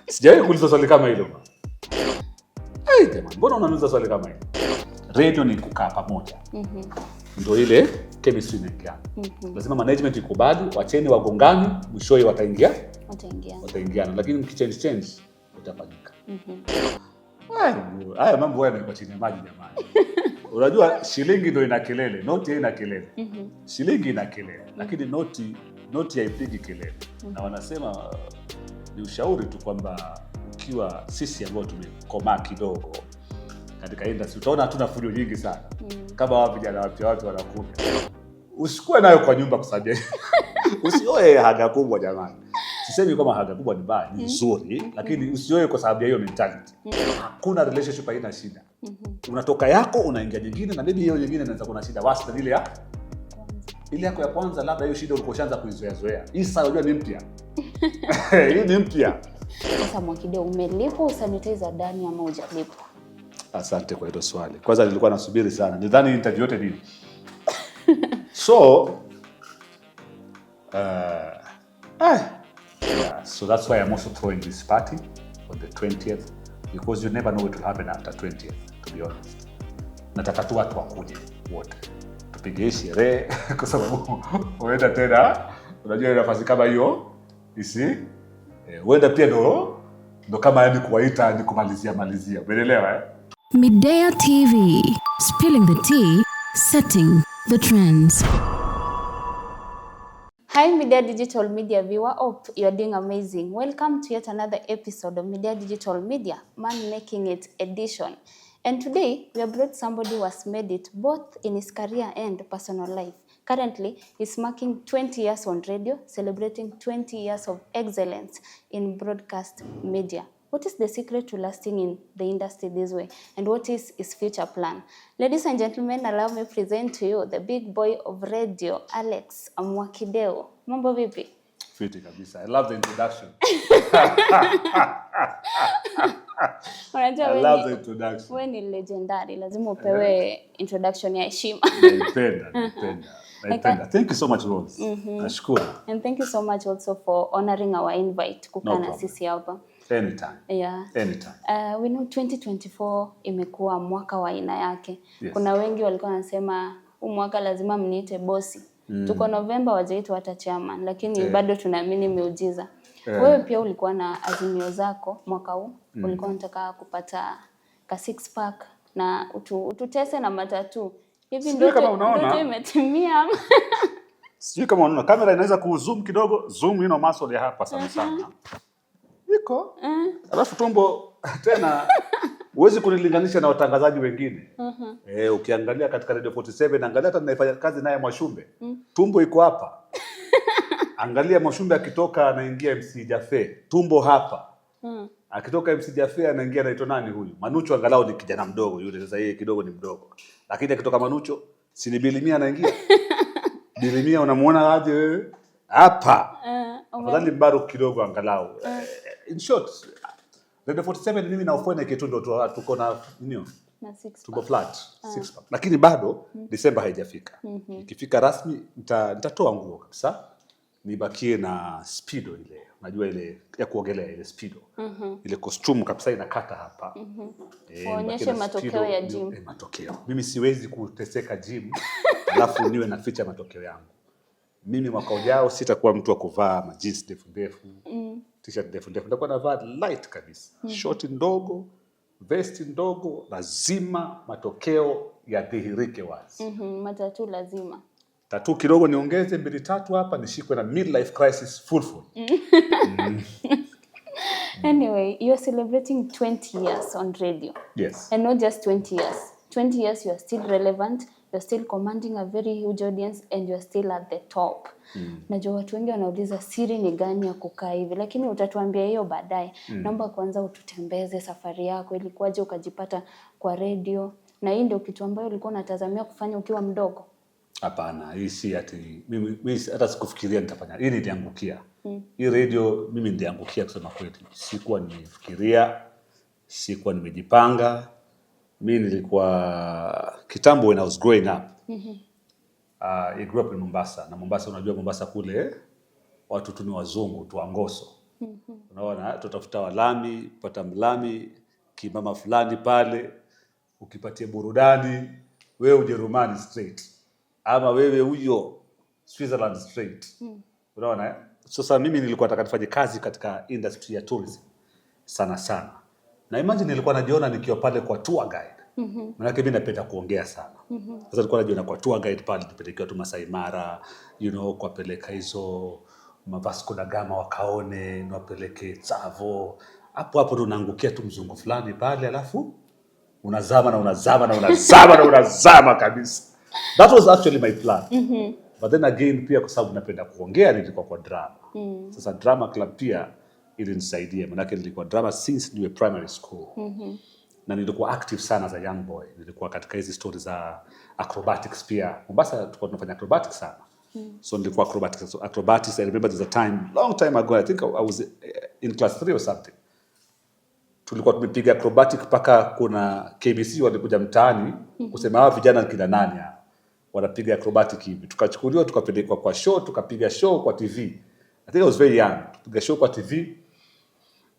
Sijawahi kuuliza swali kama hilo. Jamani, mbona unaniuliza swali kama hilo? Radio ni kukaa pamoja. Ndio ile chemistry inaingia. Lazima management ikubali, wacheni wagongani, mwishowe wataingiana. Lakini mkichange utafanyika. Haya mambo haya yanakuwa chini ya maji jamani. Unajua shilingi ndio ina kelele, noti haina kelele. Shilingi ina kelele, lakini noti haipigi kelele. Na wanasema ni ushauri tu kwamba ukiwa sisi ambao tumekomaa kidogo katika industry utaona hatuna fujo nyingi sana. Kama wao vijana wapya wanakuja. Usikuwe nayo kwa nyumba kusabia. Usioe haga kubwa jamani. Sisemi kama haga kubwa ni mbaya, ni nzuri, lakini usioe kwa sababu ya hiyo mentality. Hakuna relationship haina shida. Unatoka yako unaingia nyingine na maybe hiyo nyingine inaweza kuwa na shida wasi na ile yako ya kwanza, labda hiyo shida ulikuwa ushaanza kuizoea. Hii sasa unajua ni mpya. Hii ni mpya. Sasa Mwakideu, umelipwa sanitizer ndani ama hujalipwa? Asante kwa hilo swali. Kwanza nilikuwa nasubiri sana. Nidhani interview yote nini. So so that's why I'm also throwing this party on the 20th, because you never know what will happen after 20th, to be honest. Nataka tu watu wakuje wote tupige sherehe kwa sababu huenda tena unajua nafasi kama hiyo huenda pia ndo kama yani kuwaita ni kumalizia umeelewa Midea TV, spilling the tea, setting the trends. Hi Midea Digital Media viewer, hope you're doing amazing. Welcome to yet another episode of Midea Digital Media, Man Making It edition. And today we have brought somebody who has made it both in his career and personal life. Currently, he's marking 20 years on radio, celebrating 20 years of excellence in broadcast media. What is the secret to lasting in the industry this way? And what is his future plan? Ladies and gentlemen, allow me to present to you the big boy of radio, Alex Mwakideu. Mambo vipi? Fiti kabisa. I love the introduction. I love the introduction. Wewe ni legendary, lazima upewe introduction ya heshima. Naipenda. Thank you so much, Rose. Nashukuru. And thank you so much also for honoring our invite kukana sisi hapa. Anytime. Yeah. Anytime. We know 2024 imekuwa mwaka wa aina yake. Yes. Kuna wengi walikuwa wanasema huu mwaka lazima mniite bosi. Tuko November wajaitwa hata chairman, lakini bado tunaamini miujiza. Wewe pia ulikuwa na azimio zako mwaka huu. Ulikuwa unataka kupata ka 6 pack na ututese na matatu. Hivi ndio imetimia. Sijui kama unaona kamera inaweza kuzoom kidogo, zoom muscle ya hapa sana. Iko. Alafu tumbo tena huwezi kunilinganisha na watangazaji wengine. Ukiangalia katika Radio 47, angalia hata ninafanya kazi naye Mwashumbe. Tumbo iko hapa. Angalia Mwashumbe akitoka anaingia MC Jafe, tumbo hapa. Akitoka MC Jafe anaingia anaitwa nani huyu? Manucho angalau ni kijana mdogo yule, sasa yeye kidogo ni mdogo. Lakini akitoka Manucho, si ni Bilimia anaingia. Bilimia unamuona aje wewe? Hapa. Afadhali Mbaru kidogo angalau. In short, Radio 47 mimi na Ofone kitu ndo tuko na nini? Na 6 pack. Tuko flat, 6 pack. Lakini bado December haijafika. Ikifika rasmi nitatoa nguo kabisa. Nibakie na speedo ile. Unajua ile ya kuogelea ile speedo. Ile costume kabisa inakata hapa. Waonyeshe matokeo ya gym. Matokeo. Mimi siwezi kuteseka gym alafu niwe na ficha matokeo yangu. Mimi mwaka ujao sitakuwa mtu wa kuvaa jeans ndefu, t-shirt ndefu. Nitakuwa navaa light kabisa. Short ndogo, vest ndogo, lazima matokeo yadhihirike wazi. Matatu lazima. Tatu kidogo niongeze 2-3 hapa nishikwe na midlife crisis full. Anyway, you're celebrating 20 years on radio. Yes. And not just 20 years. 20 years you are still relevant, you're still commanding a very huge audience and you're still at the top. Najua watu wengi wanauliza siri ni gani ya kukaa hivi, lakini utatuambia hiyo baadaye. Naomba kwanza ututembeze safari yako, ilikuwaje ukajipata kwa radio, na hii ndio kitu ambayo ulikuwa unatazamia kufanya ukiwa mdogo? Hapana, hii si ati mimi hata sikufikiria nitafanya. Hii niliangukia. Hii radio mimi niliangukia kusema kweli. Sikuwa nimefikiria, sikuwa nimejipanga. Mimi nilikuwa kitambo when I was growing up. I grew up in Mombasa. Na Mombasa unajua Mombasa kule watu tu ni wazungu tu Angoso. Unaona, tutafuta walami, pata mlami, kimama fulani pale, ukipatia burudani, wewe Ujerumani straight. Ama wewe huyo Switzerland straight. Unaona? Sasa mimi nilikuwa nataka nifanye kazi katika industry ya tourism sana. Na imagine nilikuwa najiona nikiwa pale kwa tour guide. Maana mimi napenda kuongea sana. Sasa nilikuwa najiona kwa tour guide pale nipelekewa tu Masai Mara, kuwapeleka hizo Vasco da Gama wakaone, niwapeleke Tsavo. Hapo ndo naangukia tu mzungu fulani pale, alafu unazama kabisa. That was actually my plan. But then again pia kwa sababu napenda kuongea nilikuwa kwa drama. Sasa drama club pia ilinisaidia, maana nilikuwa drama since niwe primary school. Na nilikuwa active sana as a young boy. Nilikuwa katika hizi stories za acrobatics pia. Mombasa tulikuwa tunafanya acrobatics sana. So nilikuwa acrobatics. I remember there's a time, long time ago, I think I was in class 3 or something. Tulikuwa tumepiga acrobatic paka kuna KBC walikuja mtaani kusema hawa vijana kina nani hapa wanapiga acrobatic hivi. Tukachukuliwa tukapelekwa kwa show, tukapiga show kwa TV. I think I was very young. Tupiga show kwa TV.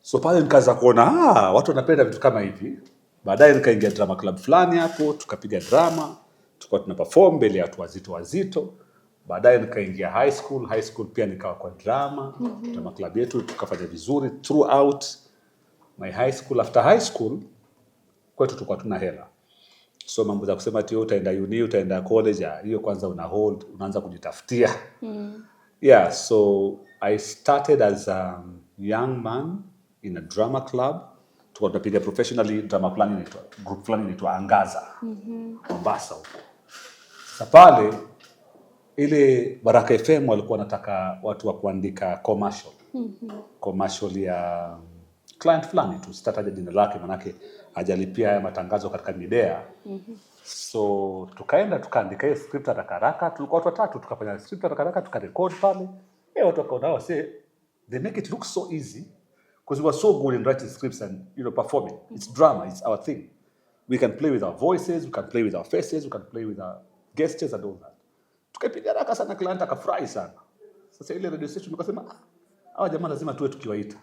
So pale nikaanza kuona watu wanapenda vitu kama hivi. Baadaye nikaingia drama club fulani hapo, tukapiga drama, tukawa tuna perform mbele ya watu wazito. Baadaye nikaingia high school. High school pia nikawa kwa drama. Drama club yetu tukafanya vizuri throughout my high school. After high school kwetu tulikuwa tuna hela. So mambo za kusema ati utaenda uni, utaenda college, hiyo kwanza una hold, unaanza kujitafutia. Yeah, so I started as a young man in a drama club. Tulikuwa tunapiga professionally drama group fulani inaitwa Angaza. Mombasa huko. Sasa pale ile Baraka FM walikuwa wanataka watu wa kuandika commercial. Commercial ya client fulani tu, sitataja jina lake manake hajalipia haya matangazo katika media. So tukaandika hiyo script haraka, tulikuwa watu 3, tukafanya script haraka, tukarecord pale. Watu wakaona they make it look so easy because we were so good in writing scripts and performing. It's drama, it's our thing. We can play with our voices, we can play with our faces, we can play with our gestures and all that. Tukapiga haraka sana, client akafurahi sana. Sasa ile radio station tukasema hawa jamaa lazima tuwe tukiwaita.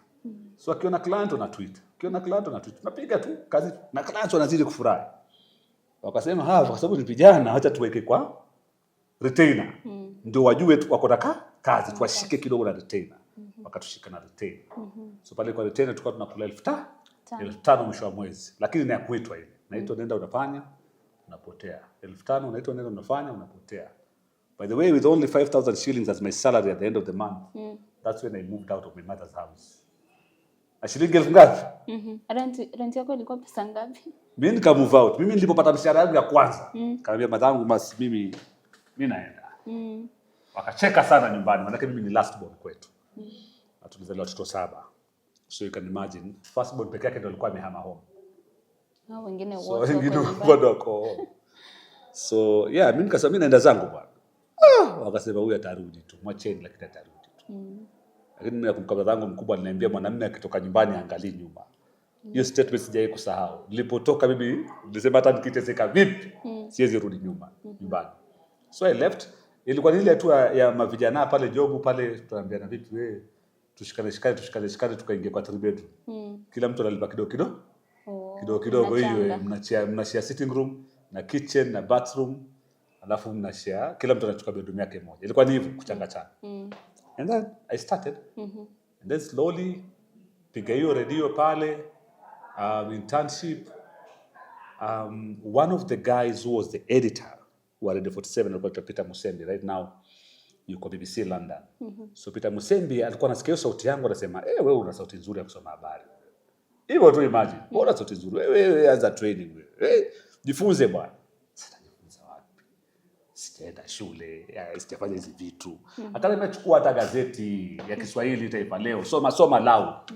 So akiona client una tweet. Tunapiga tu kazi na client wanazidi kufurahi. Wakasema kwa sababu ni vijana acha tuweke kwa retainer. Ndio wajue tu wako na kazi, tuwashike kidogo na retainer. Wakatushika na retainer. So pale kwa retainer tulikuwa tunakula 1500 mwisho wa mwezi. Lakini ni ya kuitwa ile. Naitwa nenda unafanya, unapotea. 1500 unaitwa nenda unafanya, unapotea. By the way, with only 5,000 shillings as my salary at the end of the month, that's when I moved out of my mother's house. Shilingi 1000 ngapi? Rent yako ilikuwa pesa ngapi? Mimi nika move out. Mimi nilipopata mshahara wangu ya kwanza, kaambia madhangu basi mimi naenda. Wakacheka sana nyumbani, maana mimi ni last born kwetu. Tulizaliwa watoto 7. So you can imagine, first born peke yake ndio alikuwa amehama home. Na wengine wote wako. So yeah, mimi nikasema mimi naenda zangu bwana. Wakasema huyu atarudi tu, mwacheni lakini atarudi tu. Lakini mimi nakumbuka zangu mkubwa aliniambia mwanamume akitoka nyumbani angalie nyuma. Hiyo statement sijai kusahau. Nilipotoka mimi nilisema hata nikiteseka vipi siwezi rudi nyumbani. So I left. Ilikuwa ni ile tu ya mavijana pale jobu pale tunaambiana vipi wewe tushikane tukaingia kwa 3 bedroom. Kila mtu analipa kidogo hiyo mnashare sitting room na kitchen na bathroom. Alafu mnashare kila mtu anachukua bedroom yake moja. Ilikuwa ni hivyo kuchanga. And then I started. And then slowly piga hiyo radio pale internship. One of the guys who was the editor wa Radio 47 alikuwa Peter Musembi. Right now yuko BBC London. So Peter Musembi alikuwa anasikia sauti yangu anasema wewe una sauti nzuri ya kusoma habari. Hivyo tu imagine. Una sauti nzuri. Wewe anza training wewe. Jifunze bwana. Sijaenda shule, sijafanya hizi vitu. Hata nimechukua hata gazeti ya Kiswahili Taifa Leo, soma lao.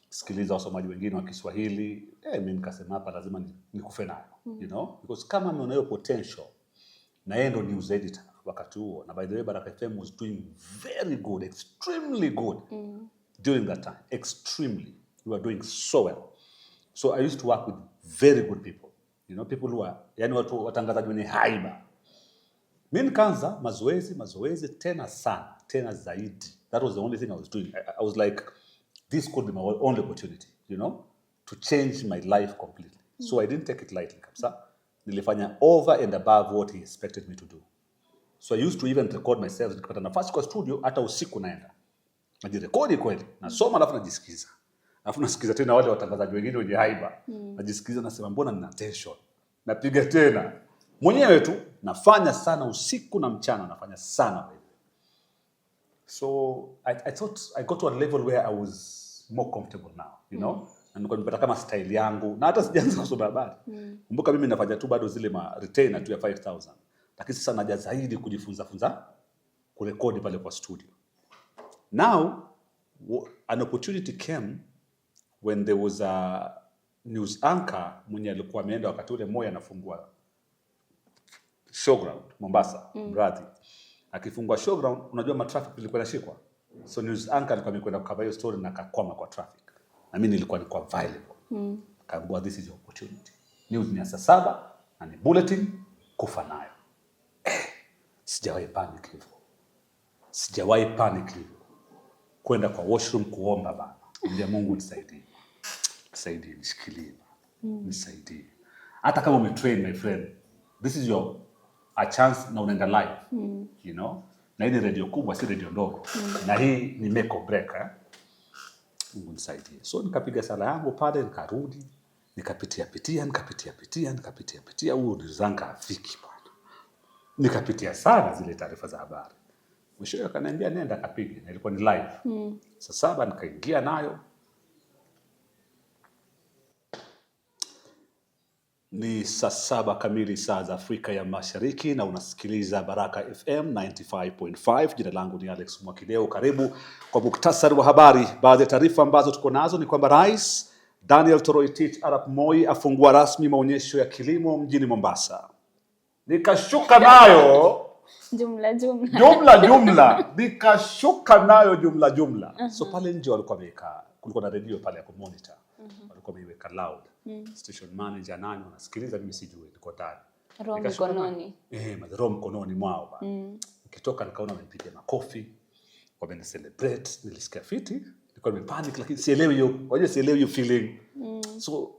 Sikiliza wasomaji wengine wa Kiswahili. Mimi nikasema hapa lazima nikufe nayo, because kama mimi nayo potential na yeye ndo news editor wakati huo. Na by the way Baraka FM was doing very good, extremely good during that time. Extremely. We were doing so well. So I used to work with very good people. People who are watu watangazaji wenye haiba. Mimi nikaanza mazoezi tena sana, tena zaidi. That was the only thing I was doing. I was like this could be my only opportunity, you know, to change my life completely. So I didn't take it lightly kabisa. Nilifanya over and above what he expected me to do. So I used to even record myself. Nikipata nafasi kwa studio, hata usiku naenda. Najirekodi kweli. Nasoma alafu najisikiza. Alafu nasikiza tena wale watangazaji wengine wenye haiba. Najisikiza nasema mbona nina tension. Napiga tena. Mwenyewe tu nafanya sana usiku na mchana, nafanya sana. So I thought I got to a level where I was more comfortable now, you know? Na nilikuwa nimepata kama style yangu na hata sijaanza kusoma habari. Kumbuka mimi nafanya tu bado zile retainer tu ya 5000. Lakini sasa naja zaidi kujifunza kurekodi pale kwa studio. Now an opportunity came when there was a news anchor mwenye alikuwa ameenda wakati ule Moyo anafungua showground Mombasa, Mradhi. Akifungua showground, unajua traffic ilikuwa inashikwa. So news anchor alikuwa amekwenda kukava hiyo story na akakwama kwa traffic. Na mimi nilikuwa available. Kaambiwa this is your opportunity. News ni saa 7 na ni bulletin kufa nayo. Sijawahi panic hivyo. Kwenda kwa washroom kuomba bana. Ndiye Mungu nisaidie. Nisaidie, nishikilie. Nisaidie. Hata kama umetrain my friend, this is a chance na unaenda live. You know? Na hii ni radio kubwa, si radio ndogo. Na hii ni make or break. Mungu nisaidie. So nikapiga sala yangu pale, nikarudi, nikapitia huo nizanga afiki bwana. Nikapitia sana zile taarifa za habari. Mwisho akaniambia nenda kapige, na ilikuwa ni live. Saa 7 nikaingia nayo. Ni saa 7 kamili saa za Afrika ya Mashariki na unasikiliza Baraka FM 95.5. Jina langu ni Alex Mwakideu. Karibu kwa muktasari wa habari. Baadhi ya taarifa ambazo tuko nazo ni kwamba Rais Daniel Toroitich Arap Moi afungua rasmi maonyesho ya kilimo mjini Mombasa. Nikashuka nayo jumla. Nikashuka nayo jumla. So pale nje walikuwa wameweka, kulikuwa na radio pale ya kumonitor. Walikuwa wameweka loud. Station manager nani unasikiliza, mimi sijui, niko ndani. Roho mkononi mwao bana. Nikitoka nikaona wamenipigia makofi, wamenicelebrate, nilisikia fiti, nilikuwa nimepanic lakini sielewi hiyo feeling. So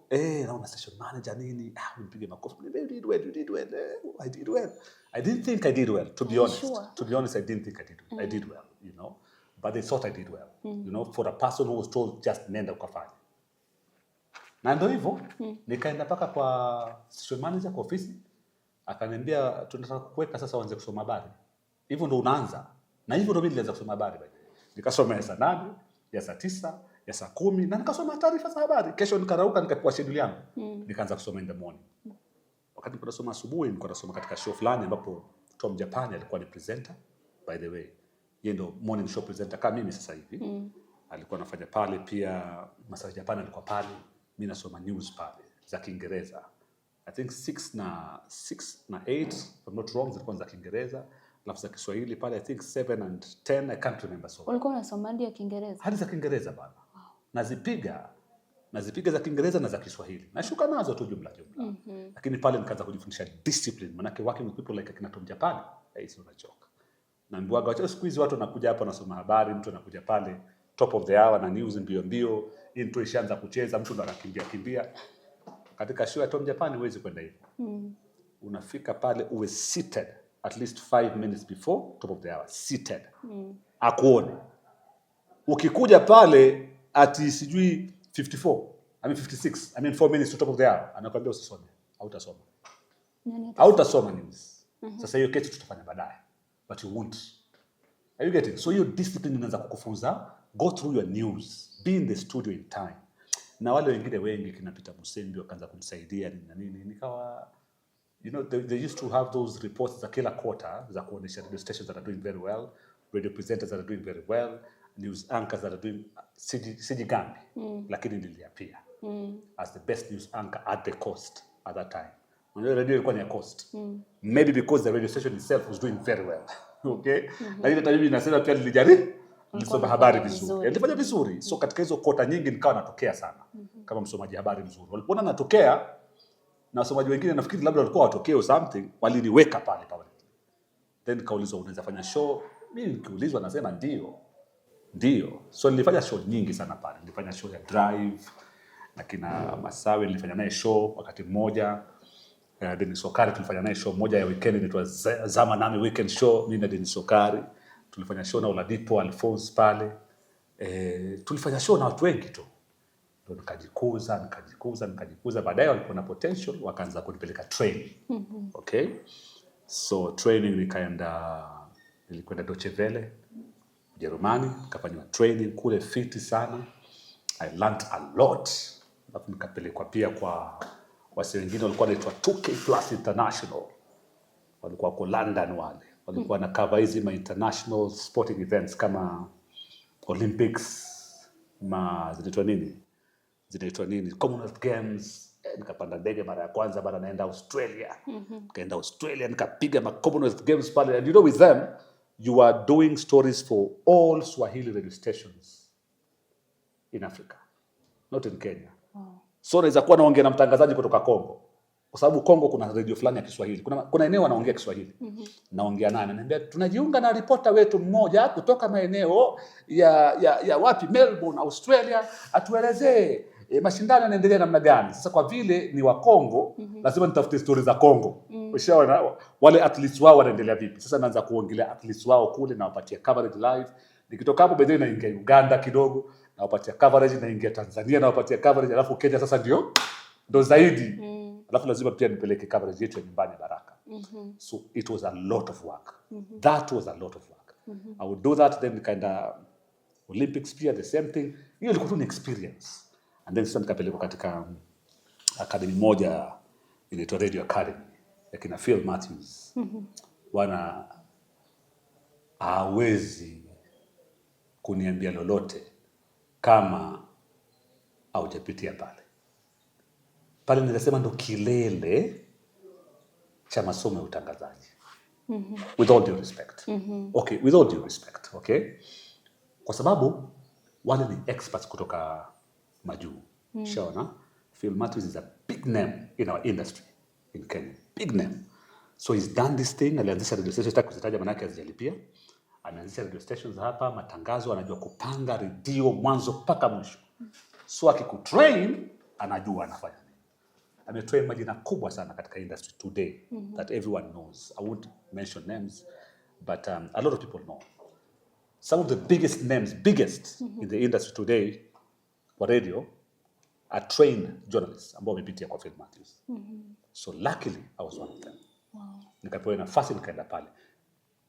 naona station manager nini, wamenipigia makofi, you did well. I didn't think I did well, to be honest. Sure? To be honest, I didn't think I did well, you know. But they thought I did well, you know, for a person who was told just nenda ukafanya. Na ndio hivyo, nikaenda paka kwa station manager kwa ofisi, akaniambia tunataka kuweka sasa uanze kusoma habari. Hivyo ndo unaanza. Na hivyo ndo mimi nilianza kusoma habari baadaye. Nikasoma ya saa 8, ya saa 9, ya saa 10 na nikasoma taarifa za habari. Kesho nikarauka nikapewa schedule yangu. Nikaanza kusoma in the morning. Wakati nilikuwa nasoma asubuhi, nilikuwa nasoma katika show fulani ambapo Tom Japan alikuwa ni presenter, by the way. Yeye ndo morning show presenter kama mimi sasa hivi. Alikuwa anafanya pale pia, Mswahili Japan alikuwa pale. Mimi nasoma news pale za Kiingereza. I think 6 na 8, if I'm not wrong, zilikuwa za Kiingereza. Alafu za Kiswahili pale I think 7 and 10, I can't remember so. Ulikuwa unasoma hadi ya Kiingereza? Hadi za Kiingereza bana. Wow. Nazipiga za Kiingereza na za Kiswahili. Nashuka nazo tu jumla. Lakini pale nikaanza kujifundisha discipline. Manake working with people like akina Tom Japan, it's not a joke. Naambiwa wacha siku hizi watu wanakuja hapa nasoma habari, mtu anakuja pale top of the hour na news mbio. Intro ishaanza kucheza, mtu ndo anakimbia. Katika show ya Tom Japan huwezi kwenda hivyo. Unafika pale uwe seated at least 5 minutes before top of the hour, seated. Akuone. Ukikuja pale ati sijui 4 minutes to top of the hour, anakuambia usisome, hautasoma. Hautasoma news. Sasa hiyo kitu tutafanya baadaye. But you won't. Are you getting? So your discipline inaanza kukufunza, go through your news, be in the studio in time. Na wale wengine wengi kinapita Musembi wakaanza kunisaidia na nini, nikawa, you know, they used to have those reports za kila quarter za kuonesha radio stations that are doing very well, radio presenters that are doing very well, news anchors that are doing sijigambi, lakini niliapia as the best news anchor at the coast at that time. Unajua radio ilikuwa ni ya coast. Maybe because the radio station itself was doing very well. Okay? Na ile tabibi inasema pia nilijaribu nilisoma habari vizuri. Nilifanya vizuri. So katika hizo kota nyingi nikawa natokea sana kama msomaji habari mzuri. Walipoona natokea na wasomaji wengine nafikiri labda walikuwa watokee or something, waliniweka pale. Then kaulizwa unaweza fanya show? Mimi nikiulizwa nasema ndio. Ndio. So nilifanya show nyingi sana pale. Nilifanya show ya Drive na kina Masawe, nilifanya naye show wakati mmoja. Dennis Sokari tulifanya naye show moja ya weekend inaitwa Zama Nami Weekend Show, mimi na Dennis Sokari. Tulifanya show na Oladipo Alphonse pale. Tulifanya show na watu wengi tu. Ndio nikajikuza. Baadaye walikuwa na potential, wakaanza kunipeleka training. Okay? So training nilikwenda Deutsche Welle, Ujerumani, nikafanywa training kule fiti sana. I learned a lot. Alafu nikapelekwa pia kwa wasi wengine walikuwa wanaitwa 2K Plus International. Walikuwa kwa London wale. Walikuwa na cover hizi ma international sporting events kama Olympics, zinaitwa nini? Commonwealth Games. Nikapanda ndege mara ya kwanza baada naenda Australia. Nikaenda Australia nikapiga ma Commonwealth Games pale. And you know with them you are doing stories for all Swahili radio stations in Africa, not in Kenya. So naweza kuwa naongea na mtangazaji kutoka Kongo. Kwa sababu Kongo kuna radio fulani ya Kiswahili. Kuna eneo wanaongea Kiswahili. Naongea naye ananiambia tunajiunga na reporter wetu mmoja kutoka maeneo ya wapi Melbourne, Australia, atuelezee mashindano yanaendelea namna gani. Sasa kwa vile ni wa Kongo, lazima nitafute stories za Kongo. Ushaona wale athletes wao wanaendelea vipi. Sasa naanza kuongelea athletes wao kule na wapatia coverage live. Nikitoka hapo baadaye naingia Uganda kidogo, na wapatia coverage, naingia Tanzania na wapatia coverage, alafu Kenya sasa ndo zaidi. Alafu lazima pia nipeleke coverage yetu ya nyumbani Baraka. So it was a lot of work. That was a lot of work. I would do that, then nikaenda Olympics pia the same thing. Hiyo ilikuwa tu ni experience. And then sasa nikapelekwa katika academy moja inaitwa Radio Academy ya kina Phil Matthews. Wana hawezi kuniambia lolote kama haujapitia pale. Pale nilisema ndo kilele cha masomo ya utangazaji. With all due respect. Okay, with all due respect, okay? Kwa sababu wale ni experts kutoka majuu. Shaona, Phil Matthews is a big name in our industry in Kenya. Big name. So he's done this thing, alianzisha radio stations, sitaki kuzitaja maana yake hazijalipia. Ameanzisha radio stations hapa, matangazo, anajua kupanga radio mwanzo mpaka mwisho. So akikutrain, anajua anafanya nini. Ametrain majina kubwa sana katika industry today that everyone knows. I won't mention names, but a lot of people know. Some of the biggest names, in the industry today for radio are trained journalists ambao wamepitia kwa Phil Matthews. So luckily I was one of them. Wow. Nikapewa nafasi nikaenda pale.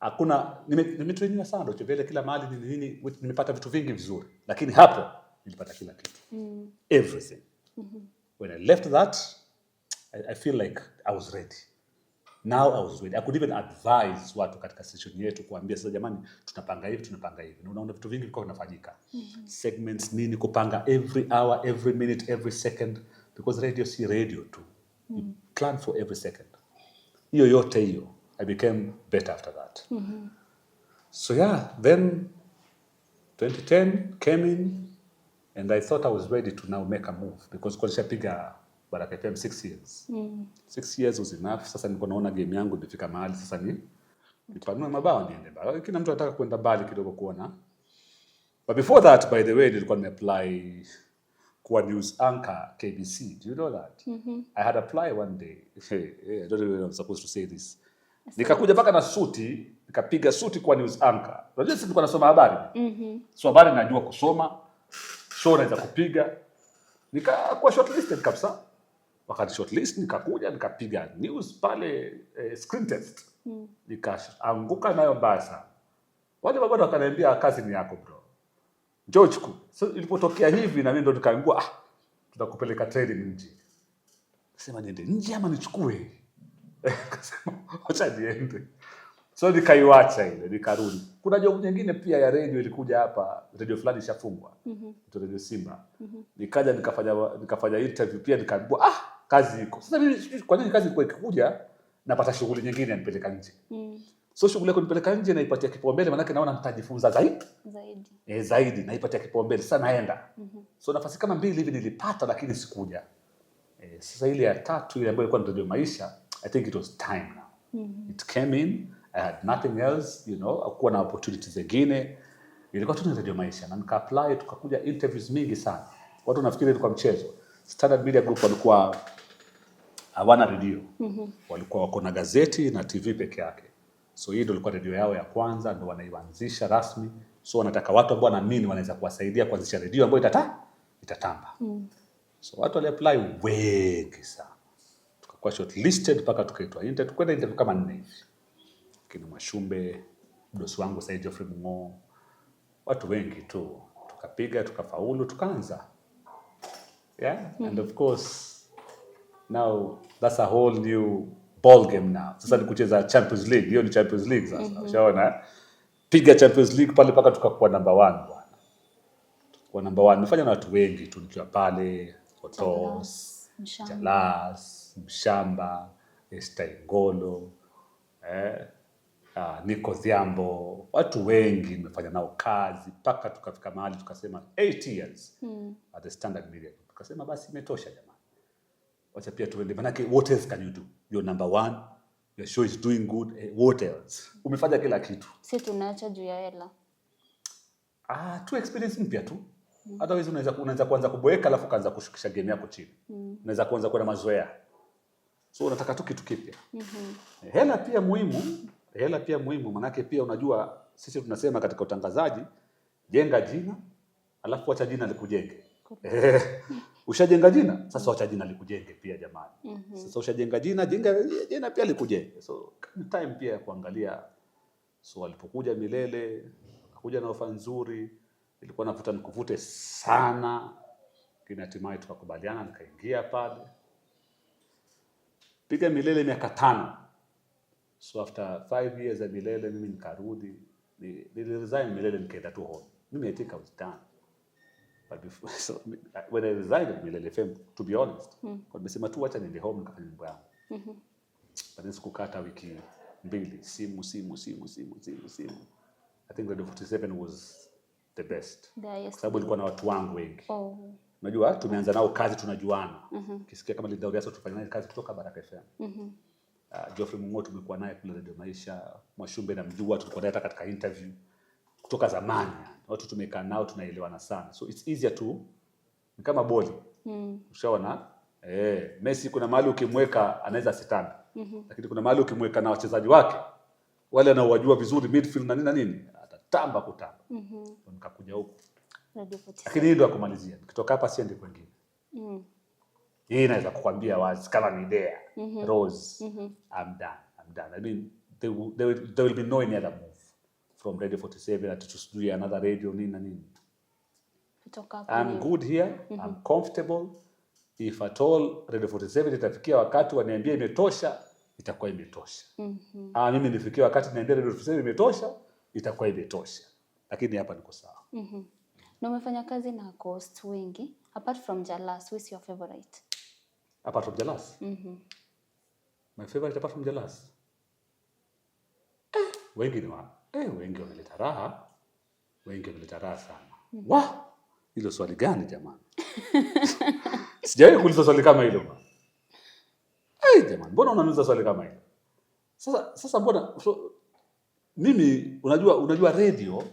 Hakuna nimetrainiwa sana Deutsche Welle kila mahali nimepata vitu vingi vizuri, lakini hapo nilipata kila kitu. Everything. When I left that, I feel like I was ready. Now I was ready. I could even advise watu katika session yetu kuambia sasa jamani tunapanga hivi. Na unaona vitu vingi viko vinafanyika. Segments nini kupanga every hour, every minute, every second, because radio si radio tu. You plan for every second. Hiyo yote I became better after that. So yeah, then 2010 came in and I thought I was ready to now make a move because kwa nishapiga Baraka FM 6 years. 6 years was enough. Sasa niko naona game yangu imefika mahali sasa nipanue mabawa niende mbali. Kila mtu anataka kwenda mbali kidogo kuona. But before that, by the way, nilikuwa nimeapply kuwa news anchor KBC. Do you know that? I had applied one day. I don't know if I'm supposed to say this. Nikakuja mpaka na suti, nikapiga suti kwa news anchor. Unajua sisi tulikuwa nasoma habari. So habari najua kusoma, show naweza kupiga. Nikakuwa shortlisted kabisa. Wakati shortlist nikakuja nikapiga news pale screen test. Nikaanguka nayo mbaya sana. Wale baba wakaniambia kazi ni yako bro. George ku. So ilipotokea hivi na mimi ndo nikaangua tutakupeleka training nje. Nasema niende nje ama nichukue? Akasema acha niende. So nikaiacha ile nikarudi. Kuna job nyingine pia ya radio ilikuja hapa, radio fulani ishafungwa. Radio Simba. Nikaja nikafanya interview pia nikaambiwa kazi iko. Sasa mimi kwa nini kazi ilikuwa ikikuja napata shughuli nyingine nipeleka nje. So shughuli yako nipeleka nje naipatia kipaumbele maana naona nitajifunza zaidi naipatia kipaumbele sasa naenda. So nafasi kama 2 hivi nilipata lakini sikuja. Sasa ile ya 3 ile ambayo ilikuwa ndio maisha, I think it was time now. It came in, I had nothing else, hakuwa na opportunities zingine. Ilikuwa tu ni Radio Maisha na nika apply, tukakuja interviews mingi sana. Watu nafikiri ilikuwa mchezo. Standard Media Group walikuwa hawana radio. Walikuwa wako na gazeti na TV peke yake. So hii ndio ilikuwa radio yao ya kwanza, ndio wanaianzisha rasmi. So wanataka watu ambao wanaamini wanaweza kuwasaidia kuanzisha radio ambayo itatamba. So watu wali apply wengi sana. Tukakuwa shortlisted mpaka tukaitwa interview. Tukwenda interview kama 4 hivi. Kina Mashumbe, bosi wangu Said Geoffrey Mungo. Watu wengi tu. Tukapiga, tukafaulu, tukaanza. Yeah, and of course now that's a whole new ball game now. Sasa ni kucheza Champions League. Hiyo ni Champions League sasa. Ushaona? Piga Champions League pale mpaka tukakuwa number 1 bwana. Kwa number 1 nimefanya na watu wengi tu nikiwa pale, Otos, Jalas, Mshamba, Estaingolo, Niko Thiambo, watu wengi nimefanya nao kazi mpaka tukafika mahali tukasema 8 years at the Standard Media. Tukasema basi imetosha jamani. Wacha pia tuende, manake what else can you do? You're number 1, your show is doing good, what else? Umefanya kila kitu. Si tunaacha juu ya hela. Tu experience mpya tu. Otherwise unaweza kuanza kuboeka alafu kaanza kushukisha game yako chini. Unaweza kuanza kwenda mazoea. So unataka tu kitu kipya. Hela pia muhimu, manake pia unajua sisi tunasema katika utangazaji, jenga jina alafu acha jina likujenge. Ushajenga jina, sasa acha jina likujenge pia jamani. Sasa ushajenga jina, jina pia likujenge. So time pia ya kuangalia. So walipokuja Milele, akakuja na ofa nzuri, ilikuwa navuta nikuvute sana. Hatimaye tukakubaliana, nikaingia pale. Piga Milele miaka 5. So after 5 years ya Milele mimi nikarudi, niliresign Milele nikaenda tu home. Mimi I think I was done. But before, so when I resigned Milele FM, to be honest, kwa nimesema tu acha niende home nikafanya mambo yangu. But sikukata wiki 2, simu. I think Radio 47 was the best. Sababu ilikuwa na watu wangu wengi. Unajua tumeanza nao kazi tunajuana. Kisikia kama Linda Uriaso tufanya naye kazi kutoka Baraka FM. Geoffrey Mungo tumekuwa naye kule Radio Maisha, Mwashumbe na mjua tulikuwa naye katika interview kutoka zamani. Watu tumekaa nao tunaelewana sana. So it's easier to ni kama boli. Ushaona? Messi kuna mahali ukimweka anaweza sitanda. Lakini kuna mahali ukimweka na wachezaji wake wale anaowajua vizuri midfield na nini atatamba kutamba. Nikakuja huko. Lakini hii ndio kumalizia. Nikitoka hapa siende kwingine. Hii inaweza kukwambia wazi kama ni idea. Rose, I'm done. I mean there will be no any other move from Radio 47 to just do another radio nini. I'm good here. I'm comfortable. If at all Radio 47 itafikia wakati waniambia imetosha, itakuwa imetosha. Mimi nifikia wakati niambia Radio 47 imetosha, itakuwa imetosha. Lakini hapa niko sawa. Na umefanya kazi na host wengi. Apart from Jalas, who is your favorite? Apart from Jalas? My favorite apart from Jalas? Wengi ni wengi wameleta raha. Wengi wameleta raha sana. Hilo swali gani jamani? Sijawahi kuuliza swali kama hilo bwana. Jamani, mbona unaniuliza swali kama hilo? Sasa mbona mimi unajua radio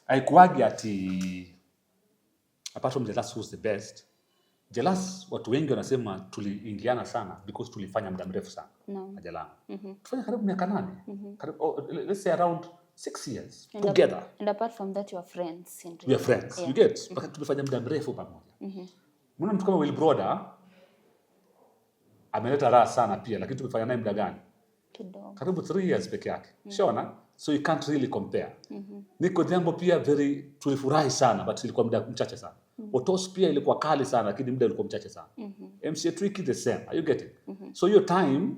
haikuagi ati apart from Jalas who's the best. Jalas watu wengi wanasema tuliingiana sana because tulifanya muda mrefu sana. Ajalana. Tufanya karibu miaka 8. Let's say around 6 years together. And apart from that you are friends. We are friends. You get? Mpaka tumefanya muda mrefu pamoja. Mbona mtu kama Will Broder ameleta raha sana pia, lakini tumefanya naye muda gani? Kidogo. Karibu 3 years peke yake. Shaona? So you can't really compare. Niko Thiambo pia tulifurahi sana but ilikuwa muda mchache sana. Otos pia ilikuwa kali sana lakini muda ulikuwa mchache sana. MC Tricky the same. Are you getting? So your time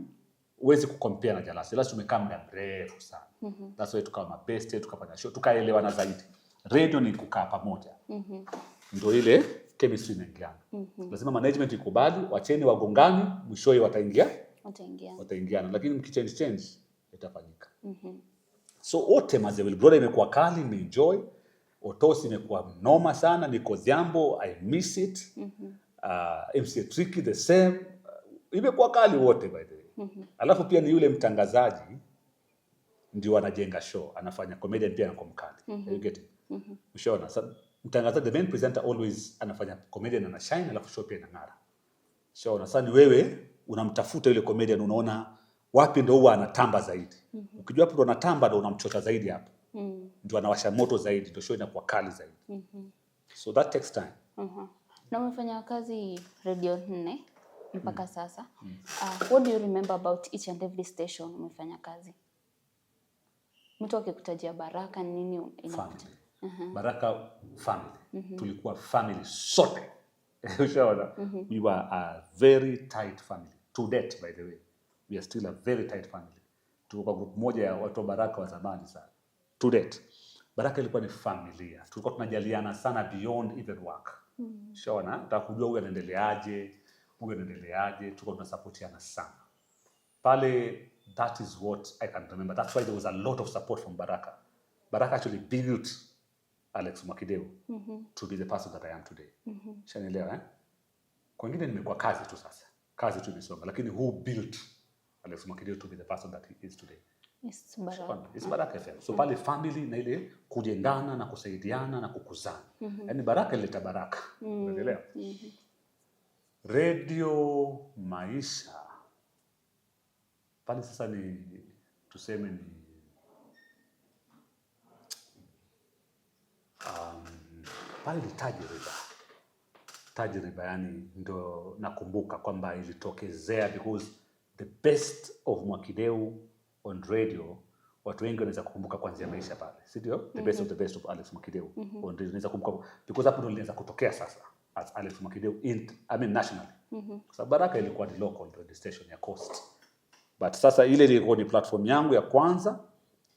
huwezi kucompare na Jalas. Jalas tumekaa muda mrefu sana. That's why tukawa mabeste, tukafanya show, tukaelewana zaidi. Radio ni kukaa pamoja. Ndio ile chemistry inaingiana. Lazima management ikubali, wacheni wagongani, mwishowe wataingiana. Lakini mkichange itafanyika. So wote Will Broder imekuwa kali, ni enjoy. Otos imekuwa noma sana, Niko Thiambo, I miss it. MC Tricky the same. Imekuwa kali wote by the way. Alafu pia ni yule mtangazaji ndio anajenga show, anafanya comedian pia anakuwa mkali. You get it? Ushaona? Sasa mtangazaji, the main presenter always anafanya comedian ana shine, alafu show pia inang'ara. Ushaona? Sasa ni wewe unamtafuta yule comedian, unaona wapi ndio huwa anatamba zaidi. Ukijua hapo ndo anatamba, ndio unamchota zaidi hapo. Ndio anawasha moto zaidi, ndio show inakuwa kali zaidi. So that takes time. Na umefanya kazi Radio 4 mpaka sasa. What do you remember about each and every station umefanya kazi? Mtu akikutajia Baraka nini inakuja? Baraka family. Tulikuwa family sote. Ushaona? We were a very tight family. To date, by the way. We are still a very tight family. Tulikuwa group moja ya watu wa Baraka wa zamani sana. To date. Baraka ilikuwa ni familia. Tulikuwa tunajaliana sana beyond even work. Ushaona? Nataka kujua huyu anaendeleaje, tulikuwa tunasupportiana sana. Pale, that is what I can remember. That's why there was a lot of support from Baraka. Baraka actually built Alex Mwakideu to be the person that I am today. Shanielewa, eh? Kwa wengine nimekuwa kazi tu sasa. Kazi tu imesonga. Lakini who built Alex Mwakideu to be the person that he is today? It's Baraka. It's Baraka FM. So pale family na ile kujengana na kusaidiana na kukuzana. Yaani Baraka ileta baraka. Unaelewa? Radio Maisha. Pale sasa ni tuseme ni pale ni tajriba yani ndo nakumbuka kwamba ilitokezea because the best of Mwakideu on radio, watu wengi wanaweza kukumbuka kuanzia Maisha pale, si ndio? The best of the best of Alex Mwakideu on radio, naweza kukumbuka because hapo ndo linaweza kutokea sasa as Alex Mwakideu nationally. Kwa sababu Baraka ilikuwa ni local radio station ya Coast, but sasa ile ilikuwa ni platform yangu ya kwanza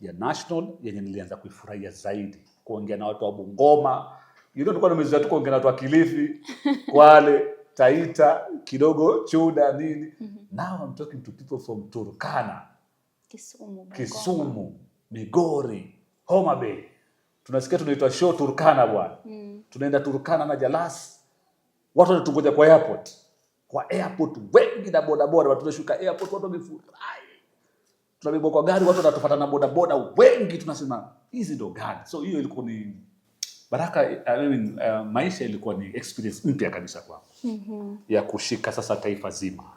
ya national yenye nilianza kuifurahia zaidi, kuongea na watu wa Bungoma. Nilikuwa nimezoea tu kuongea na watu wa Kilifi, Kwale, Taita, kidogo Chuda nini. Now I'm talking to people from Turkana, Kisumu, Migori, Homa Bay. Tunasikia tunaitwa show Turkana bwana. Tunaenda Turkana na Jalas. Watu wanatungoja kwa airport. Kwa airport wengi na boda boda, watu tunashuka airport, watu wamefurahi. Tunabebwa kwa gari, watu wanatufuata na boda boda wengi, tunasema hizi ndo gari. So hiyo ilikuwa ni Baraka, Maisha ilikuwa ni experience mpya kabisa kwangu. Ya kushika sasa taifa zima.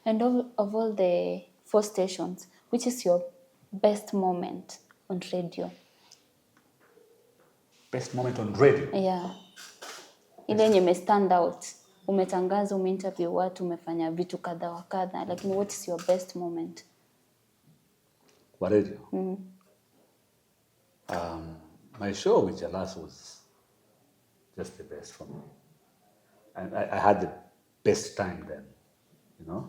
And of all the 4 stations, which is your best moment on radio? Best moment on radio? Yeah. Ile yenye stand out. Umetangaza, umeinterview watu, umefanya vitu kadha wa kadha, lakini what is your best moment? Kwa radio? My show with Jalas was just the best for me. And I had the best time then, you know?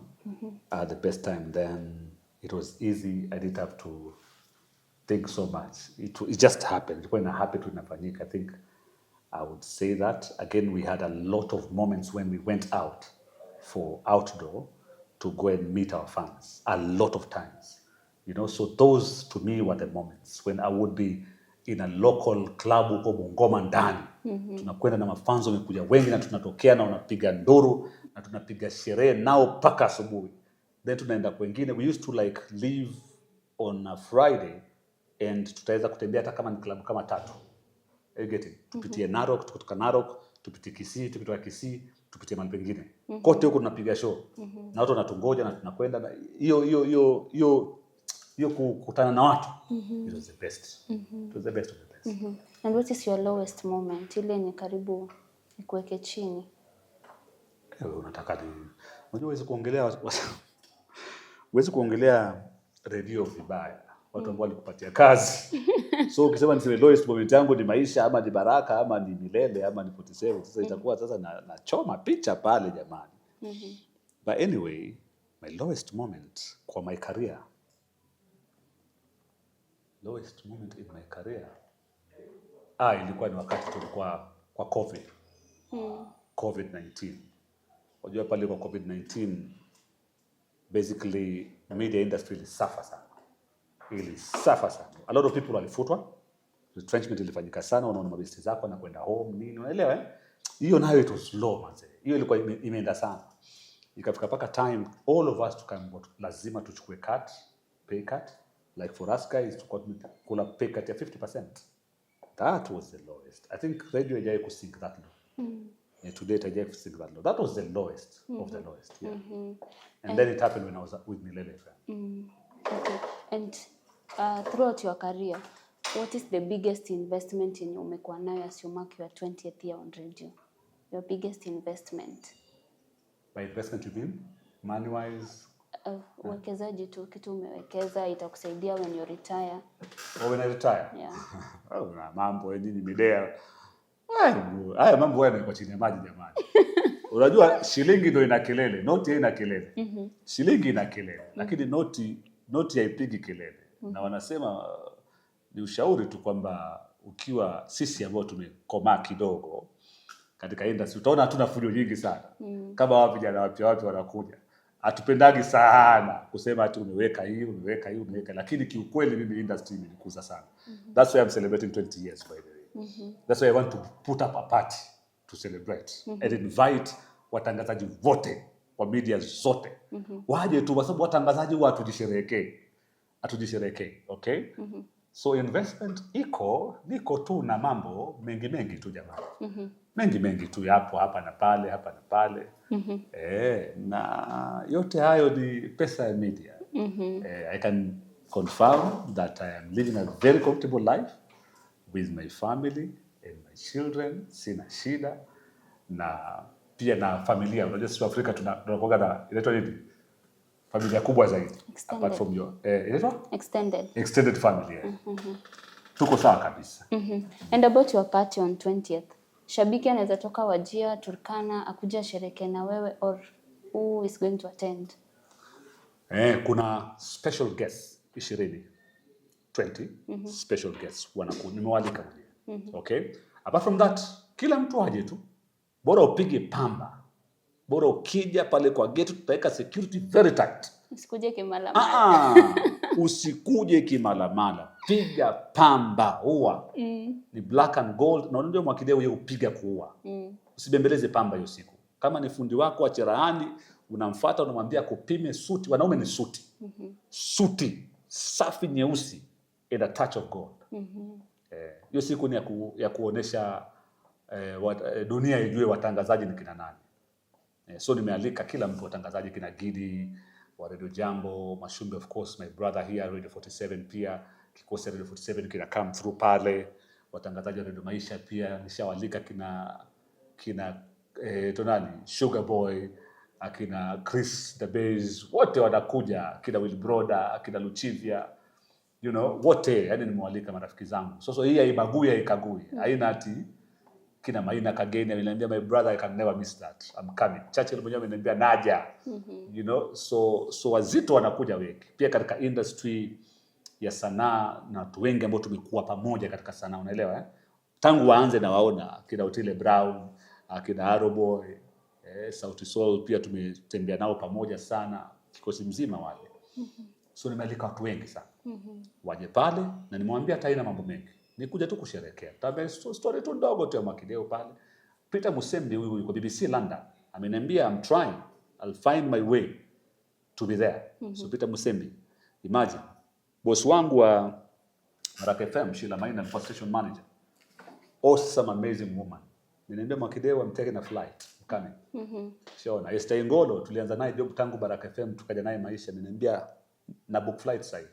I had the best time then. It was easy. I didn't have to think so much. It just happened. When it happened, I think I would say that. Again, we had a lot of moments when we went out for outdoor to go and meet our fans. A lot of times. You know, so those to me were the moments when I would be in a local club huko Bungoma ndani. Tunakwenda na mafanzo wamekuja wengi na tunatokea na unapiga nduru na tunapiga sherehe nao paka asubuhi. Then tunaenda kwingine. We used to like leave on a Friday and tutaweza kutembea hata kama ni club kama 3. You get it? Tupitie Narok, kutoka Narok, tupitie Kisii, tukitoka Kisii, tupitie mahali pengine. Kote huko tunapiga show. Na watu wanatungoja na tunakwenda na hiyo kukutana na watu. It was the best. It was the best of the best. And what is your lowest moment? Ile ni karibu nikuweke chini. Unataka ni unajua huwezi kuongelea radio vibaya. Watu ambao walikupatia kazi. So ukisema niseme lowest moment yangu ni Maisha ama ni Baraka ama ni Milele ama ni 47, sasa itakuwa sasa na choma picha pale jamani. But anyway, my lowest moment kwa my career. Lowest moment in my career. Ilikuwa ni wakati tulikuwa kwa COVID. COVID-19. Unajua pale kwa COVID-19 basically media industry ilisuffer sana. A lot of people walifutwa. Retrenchment ilifanyika sana, unaona mabesti zako na kwenda home nini, unaelewa? Hiyo nayo it was low manze. Hiyo ilikuwa imeenda sana. Ikafika paka time all of us tukaambiwa lazima tuchukue pay cut Like for us guys, kula pay cut ya 50%. That was the lowest. I think radio hajai kusink that low. Today hajai kusink that low. That was the lowest of the lowest. Yeah. And then it happened when I was with Milele FM. Okay. And throughout your career, what is the biggest investment in umekuwa nayo as you mark your 20th year on radio? Your biggest investment? By investment you mean money-wise? Uwekezaji tu, kitu umewekeza itakusaidia when you retire. Oh, when I retire? Yeah. Na mambo nini midea. Haya mambo yanakuwa chini ya maji jamani. Unajua shilingi ndio ina kelele, noti haina kelele. Shilingi ina kelele, lakini noti haipigi kelele. Na wanasema ni ushauri tu kwamba ukiwa sisi ambao tumekomaa kidogo katika industry utaona hatuna fujo nyingi sana. Kama wapi jana wapi wanakuja. Hatupendagi sana kusema ati umeweka hii, lakini kiukweli mimi industry imenikuza sana. That's why I'm celebrating 20 years by the way. That's why I want to put up a party to celebrate and invite watangazaji wote wa media zote. Waje tu kwa sababu watangazaji huwa hatujisherehekei, okay? So investment niko tu na mambo mengi tu jamani. Mengi tu yapo hapa na pale. Na yote hayo ni pesa ya media. I can confirm that I am living a very comfortable life with my family and my children. Sina shida na pia na familia. Unajua sisi Afrika tunakuwa na inaitwa nini? Familia kubwa zaidi. Extended. Apart from your inaitwa? Extended family. Tuko sawa kabisa. And about your party on 20th. Shabiki anaweza toka Wajir, Turkana, akuja sherekea na wewe, or who is going to attend? Kuna special guests 20 special guests nimewalika mwenyewe. Okay? Apart from that, kila mtu aje tu. Bora upige pamba. Bora ukija pale kwa gate tutaweka security very tight. Usikuje kimalamala. Usikuje kimalamala. Piga pamba, huwa. Ni black and gold. Na unajua Mwakideu yeye upiga kuua. Usibembeleze pamba hiyo siku. Kama ni fundi wako wa cherehani, unamfuata unamwambia kupime suti. Wanaume ni suti. Suti safi nyeusi and a touch of gold. Hiyo siku ni ya kuonesha dunia ijue watangazaji ni kina nani. So nimealika kila mtu, watangazaji kina Gidi wa Radio Jambo, Mashumbe of course, my brother here Radio 47 pia, kikosi Radio 47 kina come through pale, watangazaji wa Radio Maisha pia nishawalika kina tonani Sugar Boy, akina Chris the Bass, wote wanakuja, kina Will Broda, kina Luchivia, you know, wote yani nimewalika marafiki zangu. So hii haibagui haikagui. Haina ati kina Maina Kageni ameniambia my brother I can never miss that. I'm coming. Churchill mwenyewe ameniambia naja. You know, so wazito wanakuja wengi. Pia katika industry ya sanaa na watu wengi ambao tumekuwa pamoja katika sanaa, unaelewa eh? Tangu waanze na waona kina Otile Brown, kina Aroboy, Sauti Sol pia tumetembea nao pamoja sana, kikosi mzima wale. So nimealika watu wengi sana. Waje pale na nimwambia hata ina mambo mengi. Nikuja tu kusherehekea. Tabe story tu ndogo tu ya Mwakideu pale. Peter Musembi huyu yuko BBC London. Ameniambia I'm trying. I'll find my way to be there. So Peter Musembi, imagine. Boss wangu wa Baraka FM, Sheila Maina, station manager. Awesome, amazing woman. Ameniambia Mwakideu I'm taking a flight. I'm coming. Shona, Esther Ngolo tulianza naye job tangu Baraka FM tukaja naye Maisha. Ameniambia na book flight sasa.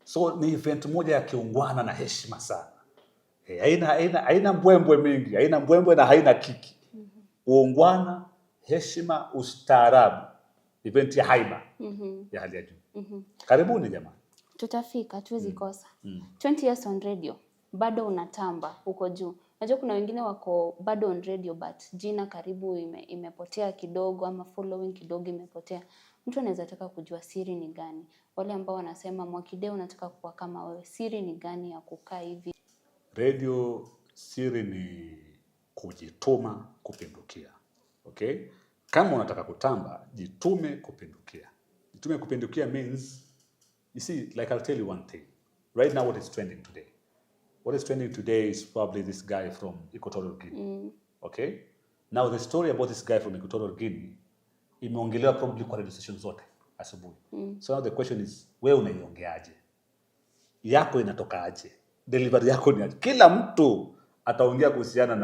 So ni event moja ya kiungwana na heshima sana. Haina mbwembwe mingi, haina mbwembwe na haina kiki. Uungwana, heshima, ustaarabu. Event ya haiba ya hali ya juu. Karibuni jamani. Tutafika, tuwezi kosa. 20 years on radio, bado unatamba uko juu. Najua kuna wengine wako bado on radio but jina karibu imepotea kidogo ama following kidogo imepotea. Mtu anaweza taka kujua siri ni gani? Wale ambao wanasema Mwakideu unataka kuwa kama wewe, siri ni gani ya kukaa hivi? Radio siri ni kujituma kupindukia. Okay? Kama unataka kutamba, jitume kupindukia. Jitume kupindukia means, you see, like I'll tell you one thing. Right now what is trending today? What is trending today is probably this guy from Equatorial Guinea. Okay? Now the story about this guy from Equatorial Guinea imeongelewa probably kwa radio station zote asubuhi. So now the question is, wewe unaiongeaje? yako inatoka aje, delivery yako ni aje. Kila mtu ataongea kuhusiana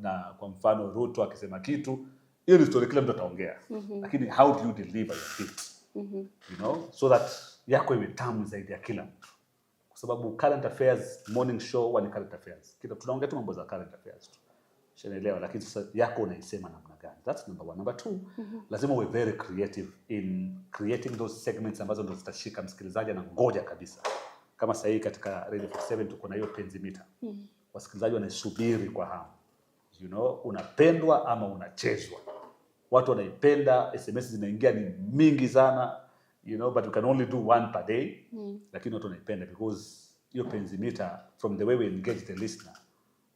na kwa mfano Ruto akisema kitu, hiyo ni story kila mtu ataongea. Lakini how do you deliver your bit? You know, so that yako iwe tamu zaidi ya kila mtu. Kwa sababu current affairs morning show ni current affairs. Kila tunaongea tu mambo za current affairs tu. Shanaelewa, lakini sasa yako unaisema namna gani? That's number one. Number two, lazima uwe very creative in creating those segments ambazo ndo zitashika msikilizaji na ngoja kabisa. Kama sasa katika Radio 47 tuko na hiyo penzi mita. Wasikilizaji wanasubiri kwa hamu. You know, unapendwa ama unachezwa. Watu wanaipenda, SMS zinaingia ni mingi sana, you know, but we can only do one per day. Lakini watu wanaipenda because hiyo penzi mita, from the way we engage the listener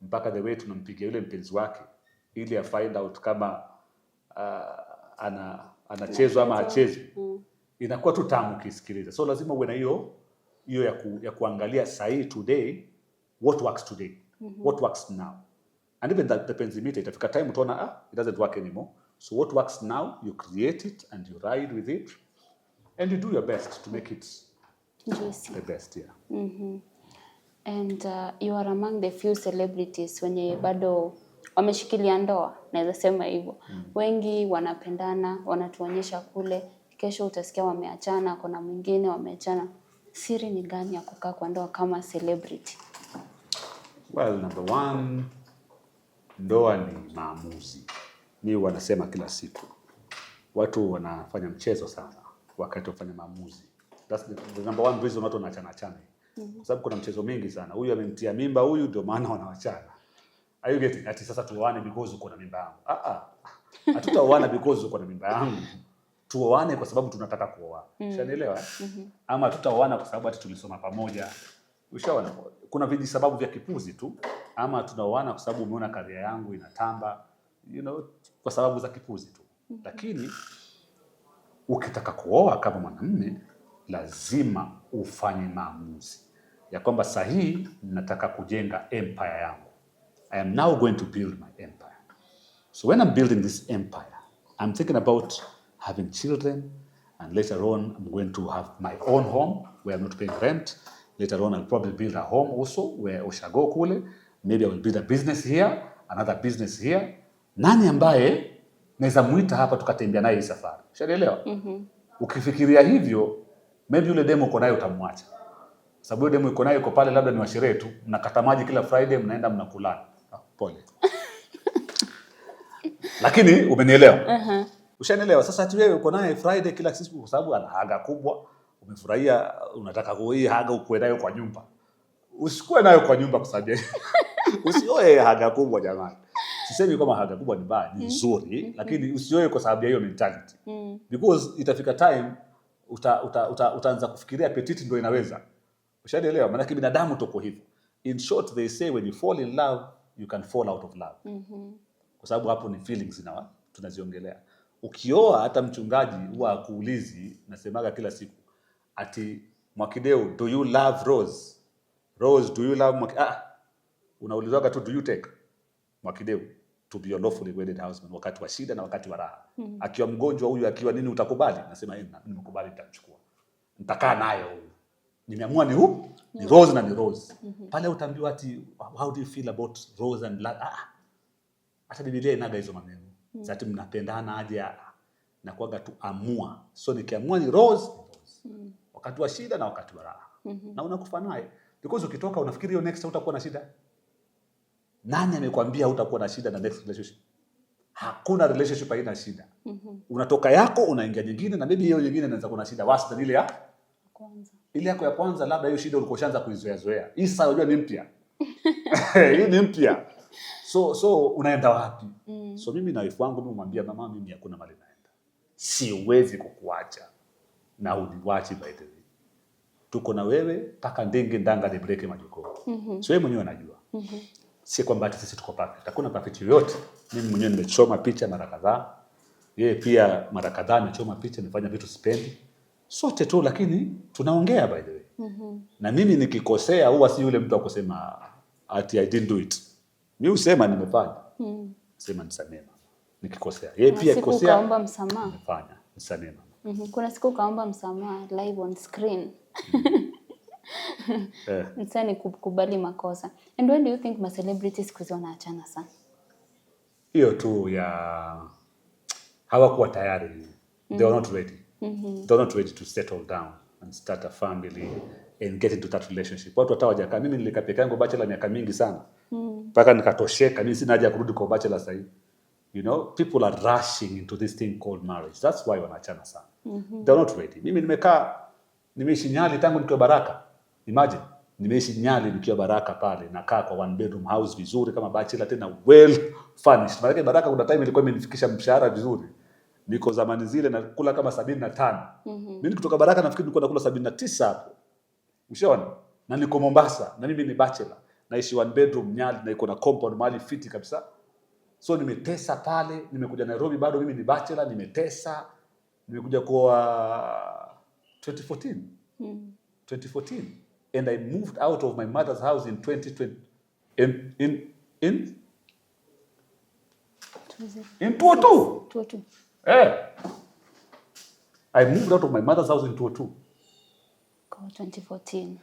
mpaka the way tunampigia yule mpenzi wake ili find out kama anachezwa ama hachezwi, inakuwa tu tamu kisikiliza. So lazima uwe na hiyo ya kuangalia sahi today, what works today, what works now. And even the penzi mita itafika time utaona it doesn't work anymore. So what works now, you create it and you ride with it and you do your best to make it juicy. The best, yeah. And you are among the few celebrities wenye bado wameshikilia ndoa, naweza sema hivyo. Wengi wanapendana, wanatuonyesha kule, kesho utasikia wameachana, kuna mwingine wameachana. Siri ni gani ya kukaa kwa ndoa kama celebrity? Well, number one, ndoa ni maamuzi. Mimi wanasema kila siku watu wanafanya mchezo sana wakati wafanya maamuzi. That's the number one reason watu wanaachana. Kwa sababu kuna mchezo mingi sana. Huyu amemtia mimba huyu, ndio maana wanaachana. Are you getting? Ati sasa tuoane because uko na mimba yangu. Hatutaoana because uko na mimba yangu. Tuoane kwa sababu tunataka kuoa. Ushanielewa? Ama tutaoana kwa sababu ati tulisoma pamoja. Ushaona? Kuna viji sababu vya kipuzi tu. Ama tunaoana kwa sababu umeona career yangu inatamba, you know, kwa sababu za kipuzi tu. Lakini ukitaka kuoa kama mwanamume lazima ufanye maamuzi ya kwamba sahihi nataka kujenga empire yangu. I am now going to build my empire. So when I'm building this empire, I'm thinking about having children, and later on I'm going to have my own home where I'm not paying rent. Later on I'll probably build a home also where ushago kule. Maybe I will build a business here, another business here. Nani ambaye naweza muita hapa tukatembea naye safari? Unaelewa? Ukifikiria hivyo, maybe yule demo uko naye utamwacha. Sababu yule demo uko naye uko pale labda ni washerehe tu, mnakata maji kila Friday mnaenda mnakulana. Pole. Lakini umenielewa? Ushanielewa? Sasa ati wewe uko naye Friday kila siku kwa sababu ana haga kubwa, umefurahia, unataka hii haga ukue nayo kwa nyumba. Usikue nayo kwa nyumba kwa sababu usioe haga kubwa jamani. Sisemi kama haga kubwa ni mbaya, ni nzuri, lakini usioe kwa sababu ya hiyo mentality. Because itafika time utaanza kufikiria petite ndio inaweza. Ushanielewa? Maana binadamu tuko hivyo. In short, they say when you fall in love, you can fall out of love. Kwa sababu hapo ni feelings tunaziongelea. Ukioa hata mchungaji huwa akuulizi, nasemaga kila siku, ati Mwakideu, do you love Rose? Rose, do you love unaulizwaga tu, do you take Mwakideu to be your lawfully wedded husband wakati wa shida na wakati wa raha? Akiwa mgonjwa huyu, akiwa nini, utakubali? Nasema nimekubali, nitamchukua. Nitakaa naye huyu. Nimeamua ni Rose na ni Rose. Pale utaambiwa ati how do you feel about Rose and love? Hata Biblia inaga hizo maneno. Zati mnapendana aje? Na kuaga tu amua. So nikiamua ni Rose, wakati wa shida na wakati wa raha. Na unakufa naye. Because ukitoka unafikiri hiyo next utakuwa na shida. Nani amekwambia hutakuwa na shida na next relationship? Hakuna relationship haina shida. Unatoka yako unaingia nyingine, na maybe hiyo nyingine inaweza kuwa na shida worse than ile ya kwanza. Ile yako ya kwanza labda hiyo shida ulikuwa ushaanza kuizoea. Hii sasa unajua ni mpya. Hii ni mpya. So unaenda wapi? So mimi na wife wangu nimemwambia mama, mimi hakuna mahali naenda. Siwezi kukuacha. Na uniwachi by the way. Tuko na wewe paka ndenge ndanga de break majoko. So wewe mwenyewe unajua. Si kwamba sisi tuko perfect. Hakuna perfect yoyote. Mimi mwenyewe nimechoma picha mara kadhaa. Yeye pia mara kadhaa amechoma picha, nimefanya vitu sipendi. Sote tu, lakini tunaongea by the way. Na mimi nikikosea huwa si yule mtu akusema ati I didn't do it. Mimi usema nimefanya. Sema nisamehe. Nikikosea. Yeye pia akikosea kaomba msamaha. Nimefanya. Nisamehe. Kuna siku kaomba msamaha live on screen. Sasa ni kukubali makosa. And when do you think celebrities kuzi wanaachana sana? Hiyo tu ya hawakuwa tayari. They were not ready. They were not ready to settle down and start a family and get into that relationship. Watu hata hawajakaa. Mimi nilikaa peke yangu bachelor miaka mingi sana. Mpaka nikatosheka. Mimi sina haja kurudi kwa bachelor sasa hivi. You know, people are rushing into this thing called marriage. That's why wanaachana sana. They're not ready. Mimi nimeishi Nyali tangu nikiwa Baraka. Imagine, nimeishi Nyali nikiwa Baraka pale, nakaa kwa one bedroom house vizuri kama bachelor tena well furnished. Maana Baraka kuna time ilikuwa imenifikisha mshahara vizuri. Niko zamani zile nakula kama 75. Mimi kutoka Baraka nafikiri nilikuwa nakula 79 hapo. Mshaona? Na niko Mombasa, na mimi ni bachelor. Naishi one bedroom Nyali na iko na compound mahali fiti kabisa. So nimetesa pale, nimekuja Nairobi bado mimi ni bachelor, nimetesa. Nimekuja kwa 2014. 2014 and I moved out of my mother's house in 2020 in 2002. I moved out of my mother's house in 2002. Kwa 2014.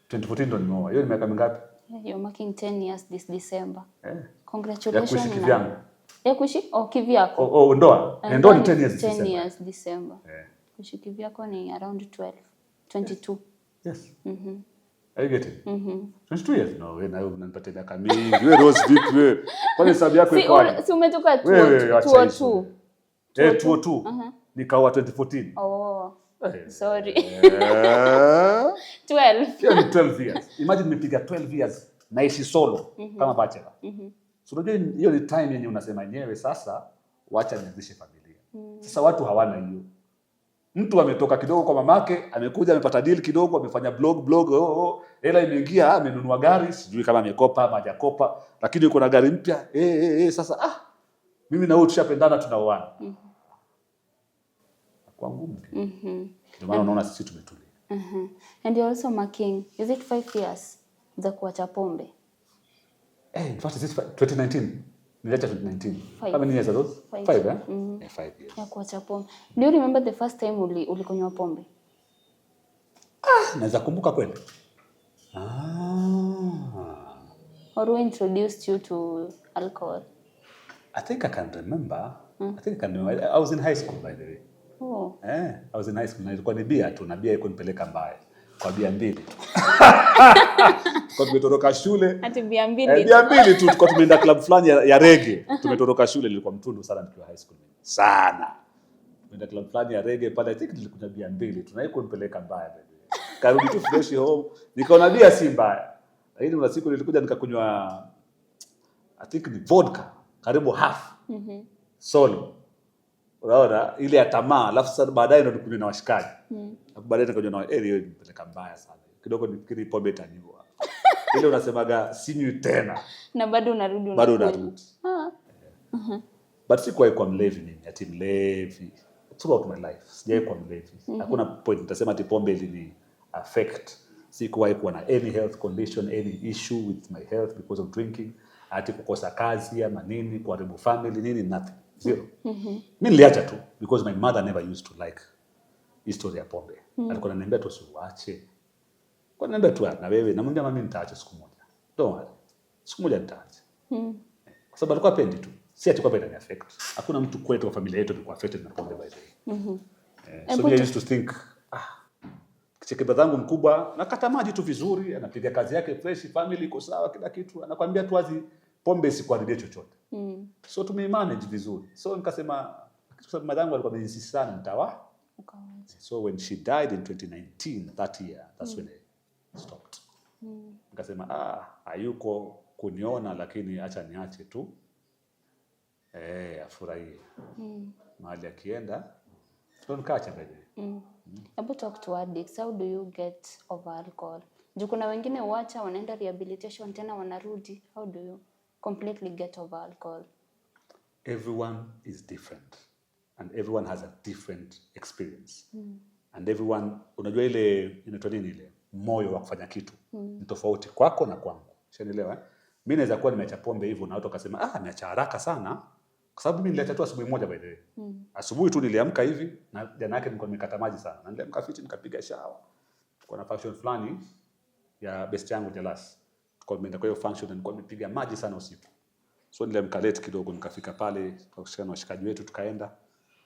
2014 ndo nimeoa. Hiyo ni miaka mingapi? You're marking 10 years this December. Ya Congratulations. kuishi kivyangu. Ya kuishi? Kivyako. Ndoa. Ndoa ni 10 years 10 years December. Kuishi kivyako ni around 22. Yes. Are you getting? 22 years? No, wewe nayo unanipatia miaka mingi. Wewe Rose vipi wewe? Kwani hesabu yako iko wapi? Si umetoka 2002. 2002. Nikaoa 2014. Oh. Sorry. 12. 12 years. Imagine nimepiga 12 years naishi solo kama bachelor. So unajua hiyo ni time yenye unasema yenyewe sasa wacha nianzishe familia. Sasa watu hawana hiyo. Mtu ametoka kidogo kwa mamake, amekuja amepata deal kidogo, amefanya blog, hela imeingia, amenunua gari, sijui kama amekopa ama hajakopa, lakini yuko na gari mpya. Sasa mimi na wewe tushapendana tunaoana. Kwa ngumu. Ndio maana unaona sisi tumetulia. And you're also marking, is it 5 years za kuacha pombe? In fact, is it 2019? Niliacha 2019. How many years are those? 5, eh? 5 years. Ya kuacha pombe. Do you remember the first time ulikunywa pombe? Naweza kumbuka kweli. Or who introduced you to alcohol? I think I can remember. I was in high school, by the way. Oh. I was in high school. Nilikuwa ni bia tu, na bia iko nipeleka mbaya. Kwa bia mbili tu. Kwa tumetoroka shule. Ati bia mbili. Bia mbili tu, tulikuwa tumeenda club fulani ya reggae. Tumetoroka shule, nilikuwa mtundu sana nikiwa high school. Sana. Tumeenda club fulani ya reggae pale, I think nilikuwa bia mbili tu, na iko nipeleka mbaya. Karudi tu fresh home. Nikaona bia si mbaya. Lakini kuna siku nilikuja nikakunywa I think ni vodka, karibu half. Solo. Unaona ile ya tamaa, alafu sasa baadaye ndo nikunywa na washikaji. Baadaye nikakunywa na hiyo nipeleka mbaya sana. Kidogo nifikiri pombe itaniua. Ile unasemaga sinywi tena. Na bado unarudi. But sikuwahi kuwa mlevi mimi, ati mlevi. Throughout my life, sijawahi kuwa mlevi. Hakuna point nitasema ati pombe ilini affect. Sikuwahi kuwa na any health condition, any issue with my health because of drinking. Ati kukosa kazi ama nini, kuharibu family nini, nothing. Zero. Mimi niliacha tu because my mother never used to like history ya pombe. Alikuwa ananiambia tu usiache. Kwa nini tu na wewe namwambia mama mimi nitaacha siku moja. Don't worry. Siku moja nitaacha. Kwa sababu alikuwa pendi tu. Si ati kwa penda ni affect. Hakuna mtu kwetu wa familia yetu alikuwa affected na pombe by the way. So I used to think kicheke bazangu mkubwa nakata maji tu vizuri, anapiga kazi yake fresh, family iko sawa kila kitu. Anakuambia tu wazi pombe isikuharibie chochote. So tumemanage vizuri. So nikasema kwa sababu madangu alikuwa ameinsist sana nitawa. So when she died in 2019, that year, that's when I stopped. Nikasema hayuko kuniona lakini acha niache tu. Afurahie. Mahali akienda tunkaacha baadaye. About talk to addicts, how do you get over alcohol? Kuna wengine huacha wanaenda rehabilitation tena wanarudi. How do you completely get over alcohol? Everyone is different and everyone has a different experience. And everyone, unajua ile inaitwa nini ile moyo wa kufanya kitu ni tofauti kwako na kwangu. Unaelewa? Mimi naweza kuwa nimeacha pombe hivyo na watu wakasema nimeacha haraka sana kwa sababu mimi niliacha tu asubuhi moja by the way. Asubuhi tu niliamka hivi na jana yake nilikuwa nimekata maji sana. Na niliamka fiti nikapiga shower. Kwa na fashion fulani ya best yangu Jalas. Tukaenda kwa hiyo function na nilikuwa nimepiga maji sana usiku. So nilimka late kidogo, nikafika pale tukashikana na washikaji wetu, tukaenda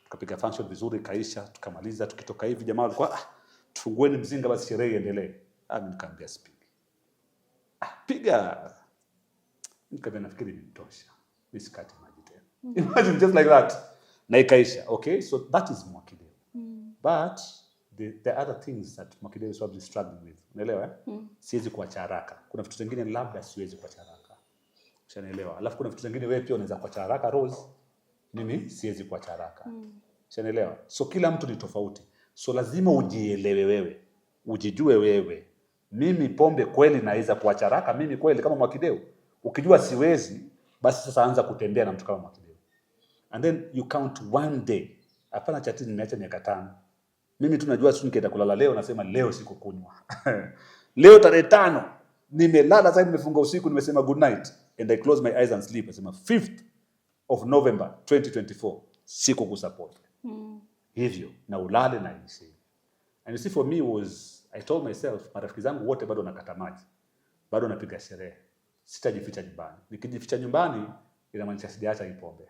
tukapiga function vizuri, kaisha, tukamaliza. Tukitoka hivi jamaa walikuwa tufungueni mzinga basi sherehe iendelee. Mimi nikamwambia sipigi. Piga. Nikamwambia nafikiri nitosha. Nisikate maji tena. Imagine just like that. Na ikaisha. Okay, so that is Mwakideu. But the other things that Mwakideu is probably struggling with. Unaelewa? Siwezi kuacha haraka. Kuna vitu vingine labda siwezi kuacha haraka. Unaelewa? Alafu kuna vitu vingine wewe pia unaweza kuacha haraka, Rose. Mimi siwezi kuacha haraka. Unaelewa? So kila mtu ni tofauti. So lazima ujielewe wewe. Ujijue wewe. Mimi pombe kweli naweza kuacha haraka, mimi kweli kama Mwakideu. Ukijua siwezi, basi sasa anza kutembea na mtu kama Mwakideu. And then you count one day. Hapana chati nimeacha miaka 5. Mimi tunajua sisi nikienda kulala leo nasema leo sikukunywa. Leo tarehe 5 nimelala sasa nimefunga usiku nimesema good night and I close my eyes and sleep. Nasema 5th of November 2024 sikukusupport. Hivyo na ulale na ishi. And you see for me was I told myself marafiki zangu wote bado nakata maji. Bado napiga sherehe. Sitajificha nyumbani. Nikijificha nyumbani inamaanisha sijaacha hii pombe.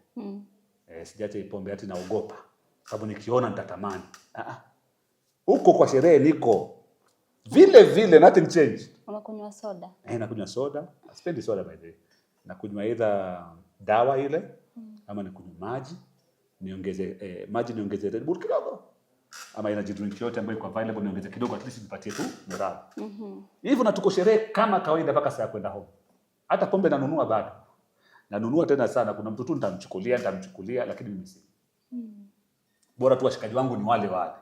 Sijaacha hii pombe hata naogopa. Sababu nikiona nitatamani. Huko kwa sherehe niko vile nothing changed. Unakunywa soda? Nakunywa soda. Sipendi soda by the way. Nakunywa either dawa ile ama nikunywa maji. Niongeze maji niongeze Red Bull kidogo. Ama energy drink yote ambayo iko available niongeze kidogo at least nipatie tu morale. Hivyo na tuko sherehe kama kawaida mpaka saa ya kwenda home. Hata pombe nanunua bado. Nanunua tena sana, kuna mtu tu nitamchukulia lakini mimi si. Bora tu washikaji wangu ni wale.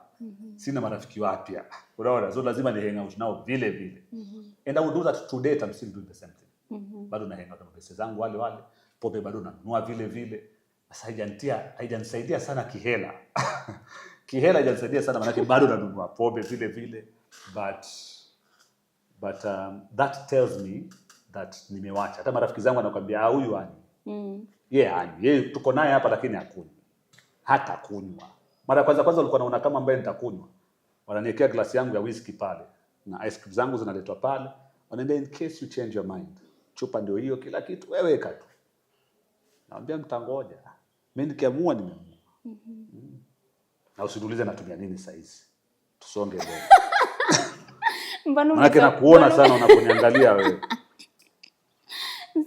Sina marafiki wapya. Unaona, so lazima ni hang out nao vile. And I will do that today, I'm still doing the same thing. Bado na hang out na pesa zangu wale. Pombe bado nanunua vile. Sasa haijanisaidia sana kihela. Kihela haijanisaidia sana maana bado nanunua pombe vile. But that tells me that nimewacha. Hata marafiki zangu wanakuambia huyu ani. Yeye tuko naye hapa lakini hakunywa. Hata kunywa. Mara kwanza walikuwa wanaona kama ambaye nitakunywa. Wananiwekea glasi yangu ya whisky pale na ice cream zangu zinaletwa pale. Wanaambia in case you change your mind. Chupa ndio hiyo kila kitu wewe weka tu. Naambia mtangoja. Mimi nikiamua nimeamua. Na usidulize natumia nini saa hizi. Tusonge mbele. Maana nakuona sana unaponiangalia wewe.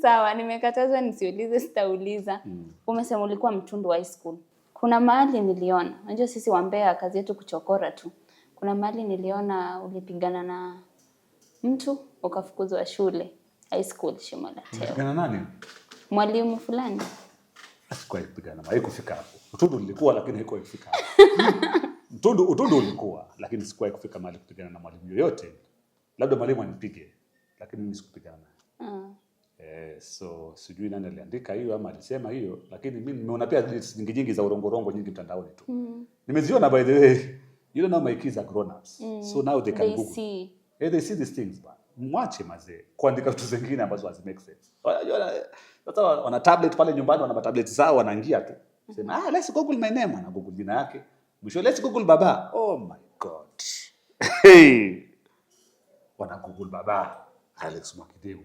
Sawa, nimekatazwa nisiulize, sitauliza. Umesema ulikuwa mtundu wa high school. Kuna mahali niliona, unajua sisi wa Mbeya kazi yetu kuchokora tu. Kuna mahali niliona ulipigana na mtu ukafukuzwa shule, high school Shimola Teo. Ulipigana nani? Mwalimu fulani. Sikuwahi kupigana, haikufika hapo. Utundu ulikuwa lakini haikuwahi kufika hapo. Utundu ulikuwa lakini sikuwahi kufika mahali kupigana na mwalimu yoyote. Labda mwalimu anipige lakini mimi sikupigana naye. So sijui nani aliandika hiyo ama alisema hiyo, lakini mimi nimeona pia nyingi za urongo nyingi mtandaoni tu. Nimeziona by the way. You don't know my kids are grown ups. So now they can Google. They see these things but mwache mazee kuandika vitu zingine ambazo hazi make sense. Sasa wana tablet pale nyumbani, wana tablet zao wanaingia tu. Sema let's Google my name, na Google jina yake. Mwisho let's Google baba. Oh my god. Hey. Wana Google baba. Alex Mwakideu.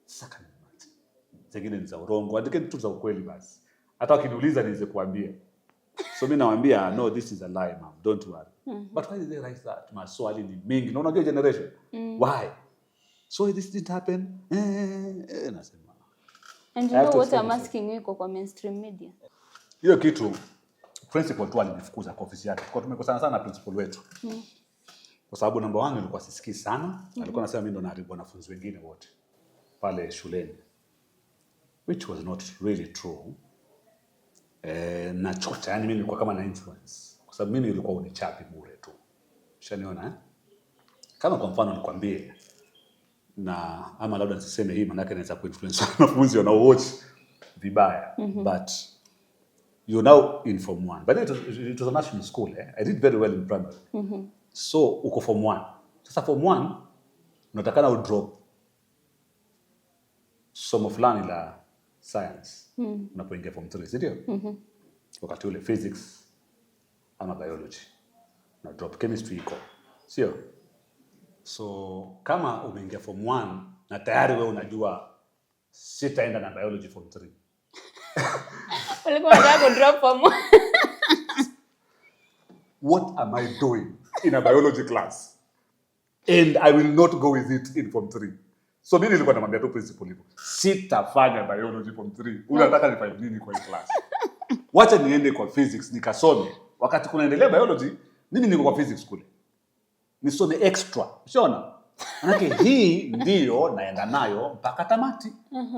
Saka nimati. Zingine ni za urongo, andike tu za ukweli basi. Hata wakiniuliza niweze kuambia. So mimi nawaambia no, this is a lie mom, don't worry. But why did they write that? Maswali ni mingi. Na unajua generation. Why? So this didn't happen. Nasema. And you know what I'm asking you kwa mainstream media? Hiyo kitu principal tu alinifukuza kwa ofisi yake. Kwa tumekosana sana na principal wetu. Kwa sababu namba 1 nilikuwa sisikii sana. Alikuwa anasema mimi ndo naharibu wanafunzi wengine wote pale shuleni. Which was not really true. Na chocha, yani mimi nilikuwa kama na influence. Kwa sababu mimi nilikuwa unichapi bure tu. Ushaniona Kama kwa mfano nikwambie na ama labda niseme hii maana yake inaweza kuinfluence wanafunzi wanao watch vibaya. But you're now in form 1. But it was a national school. I did very well in primary. So uko form 1. Sasa form 1 unatakana udrop somo fulani la science unapoingia form 3, ndio? Wakati ule physics ama biology na drop chemistry iko, sio? So kama umeingia form 1 na tayari wewe unajua sitaenda na biology form 3. Ulikuwa unataka drop form 1. What am I doing in a biology class? And I will not go with it in form 3. So mimi nilikuwa namwambia tu principal hivyo. Sitafanya biology form 3. Unataka nifanye nini kwa hii class? Wacha niende kwa physics nikasome. Wakati kunaendelea biology, mimi niko kwa physics kule. Nisome extra. Unaona? Manake hii ndio naenda nayo mpaka tamati.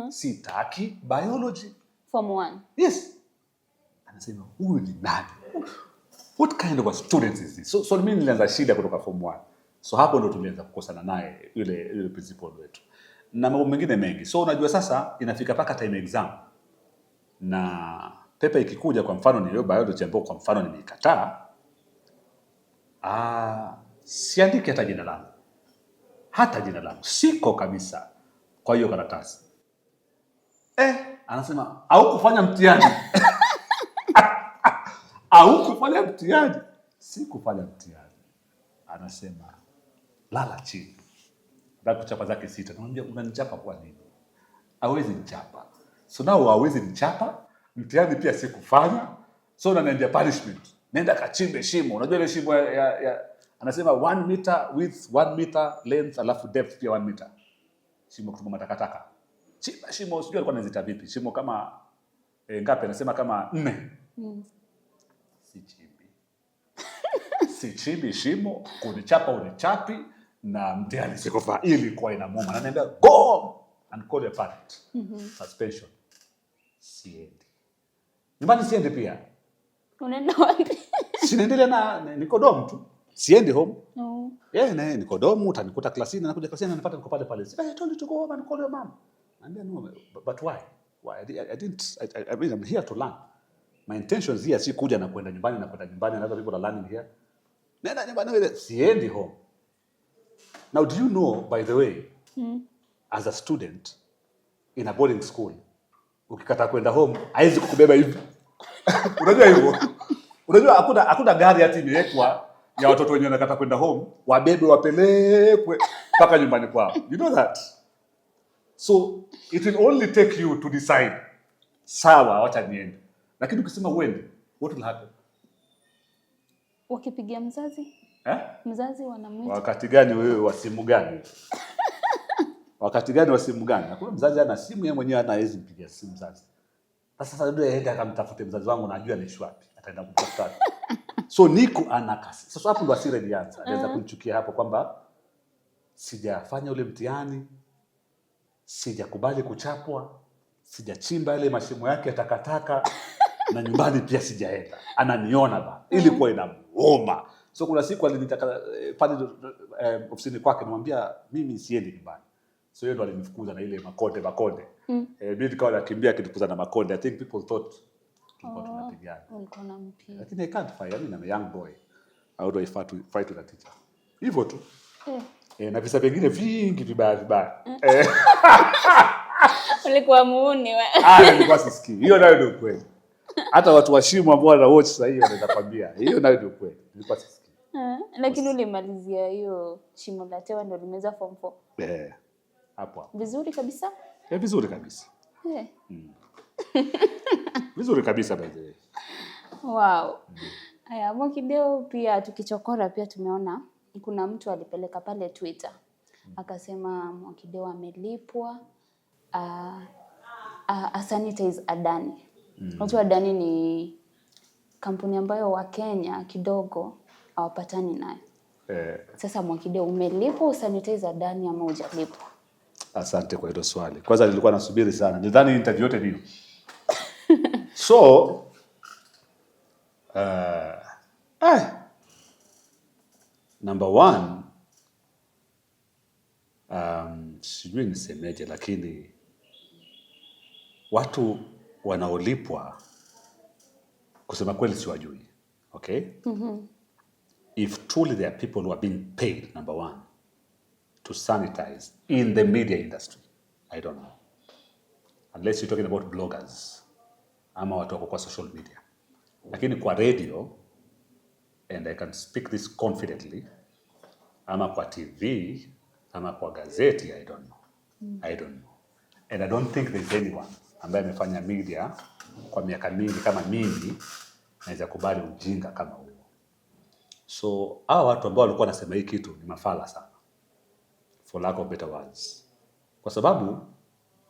Sitaki biology form 1. Yes. Anasema huyu ni nani? What kind of a student is this? So mimi nilianza shida kutoka form 1. So hapo ndo tulianza kukosana naye yule principal wetu. Na mambo mengine mengi. So unajua sasa inafika paka time exam. Na pepa ikikuja kwa mfano ni hiyo biology ambayo kwa mfano nimeikataa. Siandiki hata jina langu. Hata jina langu. Siko kabisa kwa hiyo karatasi. Anasema au kufanya mtihani. Au kufanya mtihani. Si kufanya mtihani. Anasema lala chini. Ndio kuchapa zake 6. Namwambia unanichapa kwa nini? Hawezi nichapa. So now hawezi nichapa. Mtihani pia si kufanya. So unaniambia punishment. Nenda kachimbe shimo. Unajua ile shimo ya anasema 1 meter width, 1 meter length, alafu depth pia 1 meter. Shimo kutoka matakataka. Chimba shimo sijui alikuwa anazita vipi. Shimo kama ngapi? Anasema kama 4. Sichimbi shimo, kunichapa unichapi na mtihani sikufaa ili kwa inamuuma. Ananiambia go home and call your parent. Suspension. Siendi. Nyumbani siendi pia. Unaenda wapi? Sinaendelea na niko dom tu. Siendi home. Niko dom, utanikuta klasini, nakuja klasini nanipata niko pale pale. I told you to go home and call your mom. Anambia no, but why? Why? I mean I'm here to learn. My intentions here si kuja na kwenda nyumbani na kwenda nyumbani and other people are learning here. Nenda nyumbani wewe, siendi home. Now do you know, by the way, as a student in a boarding school, ukikata kwenda home, haizi kukubeba hivi. Unajua hivyo? Unajua hakuna gari hata imewekwa ya watoto wenyewe wanakata kwenda home, wabebe wapelekwe mpaka nyumbani kwao. You know that? So it will only take you to decide. Sawa, wacha niende. Lakini ukisema uende, what will happen? Wakipigia mzazi? Mzazi wanamwita. Wakati gani wewe wa simu gani? Wakati gani wa simu gani? Hakuna mzazi ana simu, yeye mwenyewe anaweza mpigia simu mzazi. Sasa ndio aende akamtafute mzazi wangu, najua anaishi wapi. Ataenda kumtafuta. So niko anakasi. Sasa hapo ndo asira ilianza. Anaweza kunichukia hapo kwamba sijafanya ule mtihani, sijakubali kuchapwa, sijachimba ile mashimo yake ya takataka na nyumbani pia sijaenda. Ananiona ba. Ilikuwa inamuuma. So kuna siku alinitaka pale ofisini kwake, nimwambia mimi siendi nyumbani. So yeye ndo alinifukuza na ile makonde. Mimi nikawa nakimbia kitukuza na makonde. I think people thought tulikuwa tunapigana. Ulikuwa unampiga. Lakini I can't fight. I mean I'm a young boy. How do I fight with a teacher? Hivyo tu. Na visa vingine vingi vibaya. Ulikuwa muuni wewe. Nilikuwa sisikii. Hiyo nayo ndio kweli. Hata watu washimu ambao wana watch sasa hiyo wanaweza kwambia. Hiyo nayo ndio kweli. Nilikuwa sisikii. Lakini ulimalizia hiyo shimo la tewa ndio limeza form 4. Hapo. Vizuri kabisa? Vizuri kabisa. Vizuri kabisa by the way. Wow. Haya, Mwakideu pia tukichokora pia tumeona kuna mtu alipeleka pale Twitter. Akasema Mwakideu amelipwa sanitize Adani. Unajua Adani ni kampuni ambayo wa Kenya kidogo hawapatani nayo. Sasa Mwakideu umelipwa sanitize Adani ama hujalipwa? Asante kwa hilo swali. Kwanza nilikuwa nasubiri sana. Nidhani interview yote ndio. So number 1 sijui nisemeje, lakini watu wanaolipwa kusema kweli siwajui. Okay? If truly there are people who are being paid, number 1, to sanitize in the media industry, I don't know. Unless you're talking about bloggers ama watu wako kwa social media. Lakini kwa radio, and I can speak this confidently, ama kwa TV ama kwa gazeti, I don't know. I don't know. And I don't think there's anyone ambaye amefanya media kwa miaka mingi kama mimi naweza kubali ujinga kama huo. So hao watu ambao walikuwa wanasema hii kitu ni mafala sana, for lack of better words. Kwa sababu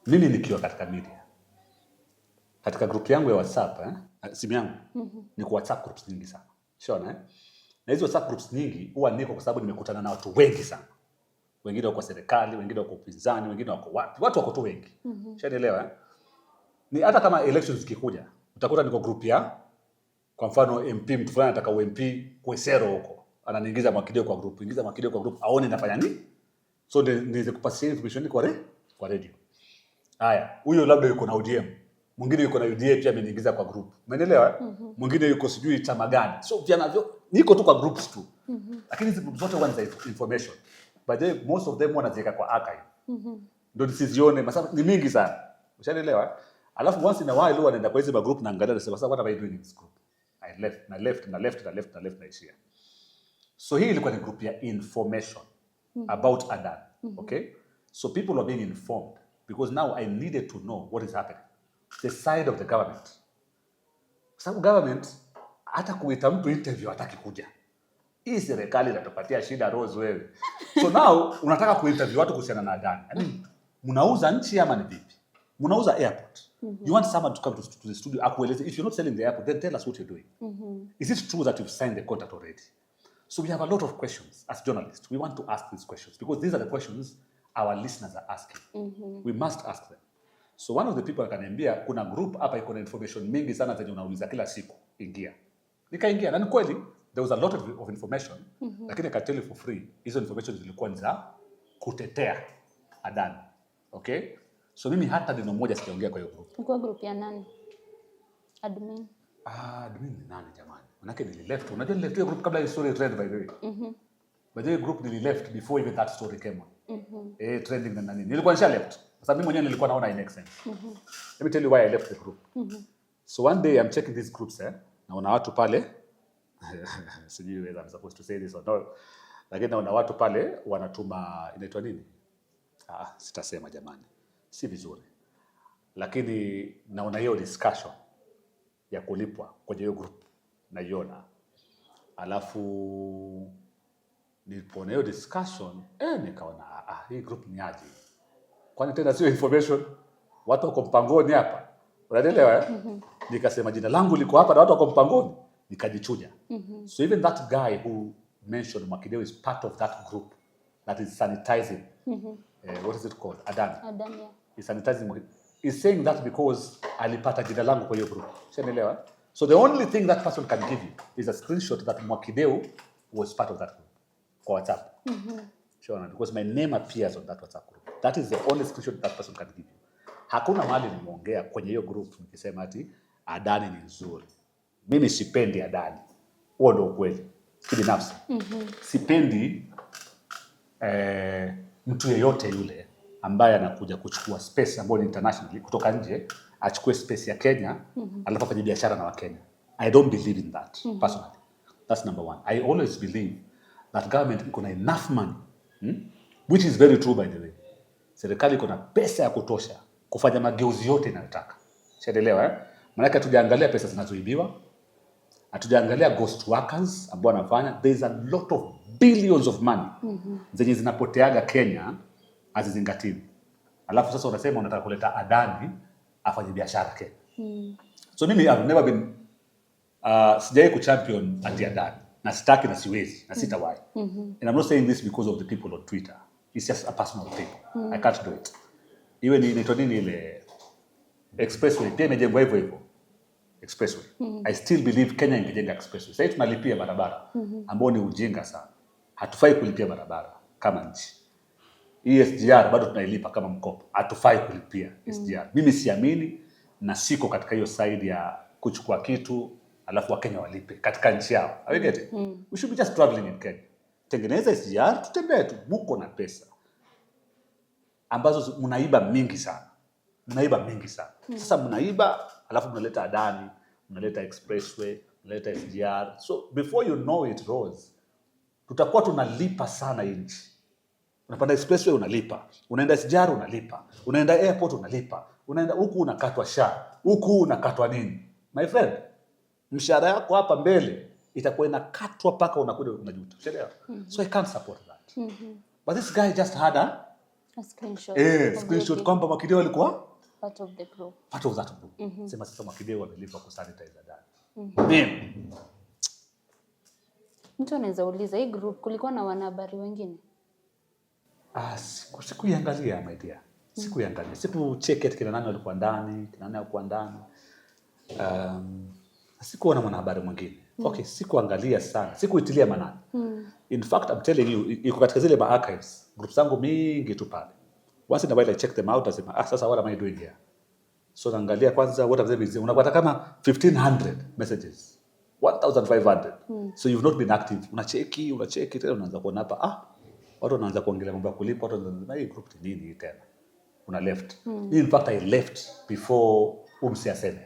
mimi nikiwa katika media, katika group yangu ya WhatsApp, simu yangu, niko WhatsApp groups nyingi sana. Unaona na hizo WhatsApp groups nyingi huwa niko kwa sababu nimekutana na watu wengi sana. Wengine wako serikali, wengine wako upinzani, wengine wako wapi. Watu wako tu wengi. Unaelewa Ni hata kama elections zikikuja, utakuta niko group ya kwa mfano MP, mtu fulani anataka UMP Kwesero huko. Ananiingiza Mwakideu kwa group, ingiza Mwakideu kwa group, aone nafanya nini. So niweze kupasia information kwa radio. Haya, huyo labda yuko na ODM. Mwingine yuko na UDA pia ameniingiza kwa group. Umeelewa? Mwingine yuko sijui chama gani. So pia navyo niko tu kwa groups tu. Lakini hizo groups zote huwa ni information. But then most of them wanaziweka kwa archive. Ndio nisizione, masafa ni mingi sana. Ushaelewa? Alafu once in a while huwa naenda kwa hizo group na angalia nasema sasa what am I doing in this group? I left here. So hii ilikuwa ni group ya information about Adan. Okay? So people are being informed because now I needed to know what is happening. The side of the government. Sababu government hata kuita mtu interview hataki kuja. Hii serikali inatupatia shida Rose wewe. So now unataka kuinterview watu kuhusiana na Adan. I mean, mnauza nchi ama ni vipi? Mnauza airport. You want someone to come to the studio akueleze, if you're not selling the airport, then tell us what you're doing. Is it true that you've signed the contract already? So we have a lot of questions as journalists. We want to ask these questions because these are the questions our listeners are asking. We must ask them. So one of the people akaniambia kuna group hapa iko na information mingi sana zenye unauliza kila siku, ingia. Nikaingia na ni kweli there was a lot of information, lakini I can tell you for free, hizo information zilikuwa ni za kutetea Adan. Okay? So mimi hata neno moja sijaongea kwa hiyo group. Kwa group ya nani? Admin. Admin ni nani jamani? Manake nilileft. Unajua nilileft hiyo group kabla hiyo story trend by the way. By the way group nilileft before even that story came on. Trending na nani. Nilikuwa nisha left. Sasa mimi mwenyewe nilikuwa naona it makes sense. Let me tell you why I left the group. So one day I'm checking these groups naona watu pale sijui whether I'm supposed to say this or not. Lakini naona watu pale wanatuma inaitwa nini? Sitasema jamani. Si vizuri. Lakini naona hiyo discussion ya kulipwa kwenye hiyo group naiona. Alafu nilipoona hiyo discussion nikaona hii group ni aje? Kwani tena sio information? Watu wako mpangoni hapa. Unaelewa Nikasema jina langu liko hapa na watu wako mpangoni, nikajichuja. So even that guy who mentioned Mwakideu is part of that group that is sanitizing. What is it called? Adan, yeah. He's sanitizing. He's saying that because alipata jina langu kwa hiyo group. Unaelewa? So the only thing that person can give you is a screenshot that Mwakideu was part of that group kwa WhatsApp. Sure, because my name appears on that WhatsApp group. That is the only screenshot that person can give you. Hakuna mahali nimeongea kwenye hiyo group nikisema ati Adani ni nzuri. Mimi sipendi Adani. Huo ndio ukweli. Kibinafsi. Sipendi mtu yeyote yule ambaye anakuja kuchukua space ambayo ni internationally kutoka nje, achukue space ya Kenya, alafu afanye biashara na Wakenya. I don't believe in that personally. That's number one. I always believe that government iko na enough money, which is very true by the way. Serikali iko na pesa ya kutosha kufanya mageuzi yote inayotaka. Unaelewa Maana hatujaangalia pesa zinazoibiwa, hatujaangalia ghost workers ambao wanafanya. There is a lot of billions of money zenye zinapoteaga Kenya azizingatiwi. Alafu sasa unasema unataka kuleta Adani afanye biashara Kenya. So mimi I've never been sijai kuchampion anti-Adani na sitaki na siwezi na sitawahi. And I'm not saying this because of the people on Twitter. It's just a personal thing. I can't do it. Iwe ni nini ile expressway pia imejengwa hivyo hivyo. Expressway. I still believe Kenya ingejenga expressway. Sasa tunalipia barabara ambao ni ujinga sana. Hatufai kulipia barabara kama nchi. SGR bado tunailipa kama mkopo. Hatufai kulipia SGR. Mimi siamini na siko katika hiyo side ya kuchukua kitu alafu Wakenya walipe katika nchi yao. Are you getting? We should be just traveling in Kenya. Tengeneza SGR, tutembee tu, muko na pesa ambazo mnaiba mingi sana. Sasa mnaiba alafu mnaleta Adani, mnaleta expressway, mnaleta SGR. So before you know it, Rose, tutakuwa tunalipa sana nchi. Unapanda expressway unalipa, unaenda SGR unalipa, unaenda airport unalipa, unaenda huku unakatwa SHA, huku unakatwa nini. My friend, mshahara yako hapa mbele itakuwa inakatwa paka unakuja unajuta. Unaelewa? So I can't support that. But this guy just had a screenshot. Screenshot kwamba Mwakideu alikuwa part of the group. Part of that group. Sema sasa Mwakideu amelipa kusanitize ndani. Mtu anaweza uliza hii group kulikuwa na wanahabari wengine? Sikuiangalia my dear. Sikuiangalia. Sikucheck eti kina nani walikuwa ndani, kina nani hawakuwa ndani. Sikuona mwanahabari mwingine. Okay, sikuangalia sana. Sikuitilia manani. In fact, I'm telling you, iko katika zile archives. Groups zangu mingi tu pale. Once in a while I check them out, nasema sasa what am I doing here? So naangalia kwanza what have they been. Unapata kama 1500 messages. 1500. So you've not been active. Unacheki tena unaanza kuona hapa watu wanaanza kuongelea mambo ya kulipa, watu wanaanza hii group ni nini tena? Una left. In fact I left before umsiaseme.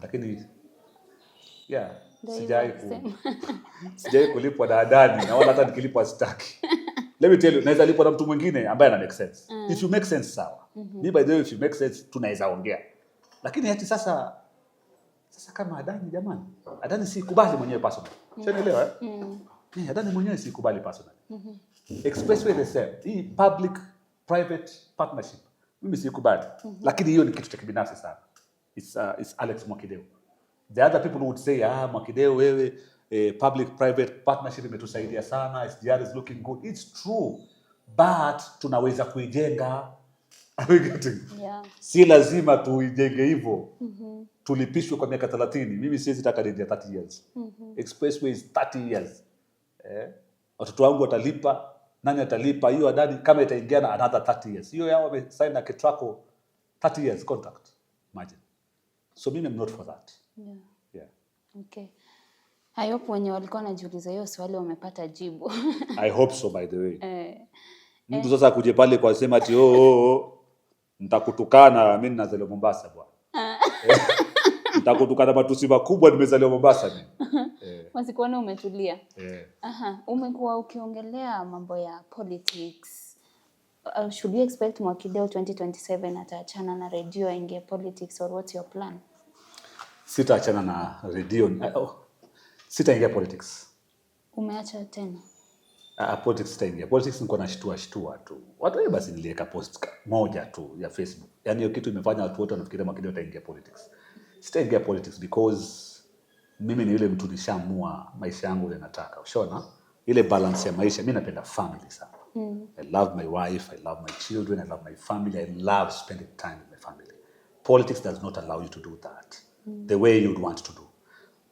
Lakini sijai kulipwa na adani na wala hata nikilipwa sitaki. Let me tell you, naweza lipwa na mtu mwingine ambaye ana make sense. If you make sense sawa. Me by the way, if you make sense tunaweza ongea. Lakini hati sasa kama adani jamani, adani sikubali mwenyewe personal. Unaelewa adani mwenyewe sikubali personal. Expressway the same. Hii public private partnership. Mimi sikubali. Lakini hiyo ni kitu cha kibinafsi sana. It's Alex Mwakideu. The other people would say Mwakideu wewe public private partnership imetusaidia sana, SGR is looking good. It's true. But tunaweza kuijenga. Si lazima tuijenge hivyo. Tulipishwe kwa miaka 30. Mimi siwezi taka nje 30 years. Expressway is 30 years. Watoto wangu watalipa, nani atalipa? Hiyo adani kama itaingia na another 30 years. Hiyo yao wamesign na Ketraco 30 years contract. Imagine. So mimi I'm not for that. Yeah. Okay. I hope wenye walikuwa wanajiuliza hiyo swali wamepata jibu. I hope so by the way. Mtu sasa kuje pale kwa sema ati nitakutukana, mimi nazaliwa Mombasa bwana. Nitakutukana matusi makubwa, nimezaliwa Mombasa mimi. Wasikuone umetulia. Umekuwa ukiongelea mambo ya politics. Should you expect Mwakideu 2027 ataachana na radio aingie politics, or what's your plan? Sitaachana na radio. Sitaingia politics. Umeacha tena? Politics sitaingia. Politics niko na shtua tu. Watu basi niliweka post moja tu ya Facebook. Yaani hiyo kitu imefanya watu wote wanafikiria Mwakideu ataingia politics. Sitaingia politics because mimi ni yule mtu nishaamua maisha yangu ile nataka. Ushaona? Ile balance ya maisha, mimi napenda family sana. I love my wife, I love my children, I love my family, I love spending time with my family. Politics does not allow you to do that the way you'd want to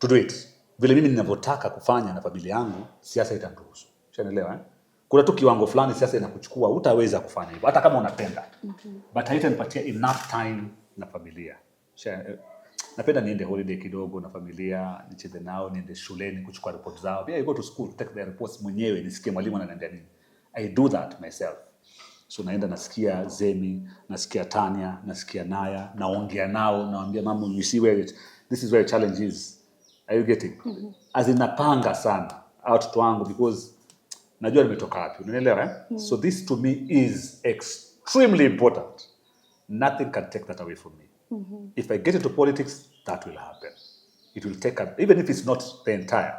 do it. Vile mimi ninavyotaka kufanya na familia yangu, siasa itaruhusu. Unaelewa? Kuna tu kiwango fulani siasa inakuchukua, utaweza kufanya hivyo hata kama unapenda. But haitanipatia enough time na familia. Napenda niende holiday kidogo na familia, nicheze nao, niende shuleni kuchukua report zao. I go to school to take their reports mwenyewe, nisikie mwalimu ananiambia nini. I do that myself. So naenda nasikia Zemi, nasikia Tanya, nasikia Naya, naongea nao, naambia mama, you see this is where the challenge is. Are you getting? As in napanga sana watoto wangu because najua nimetoka wapi. Unaelewa? So this to me is extremely important. Nothing can take that away from me. If I get into politics, that will happen. It will take even if it's not the entire,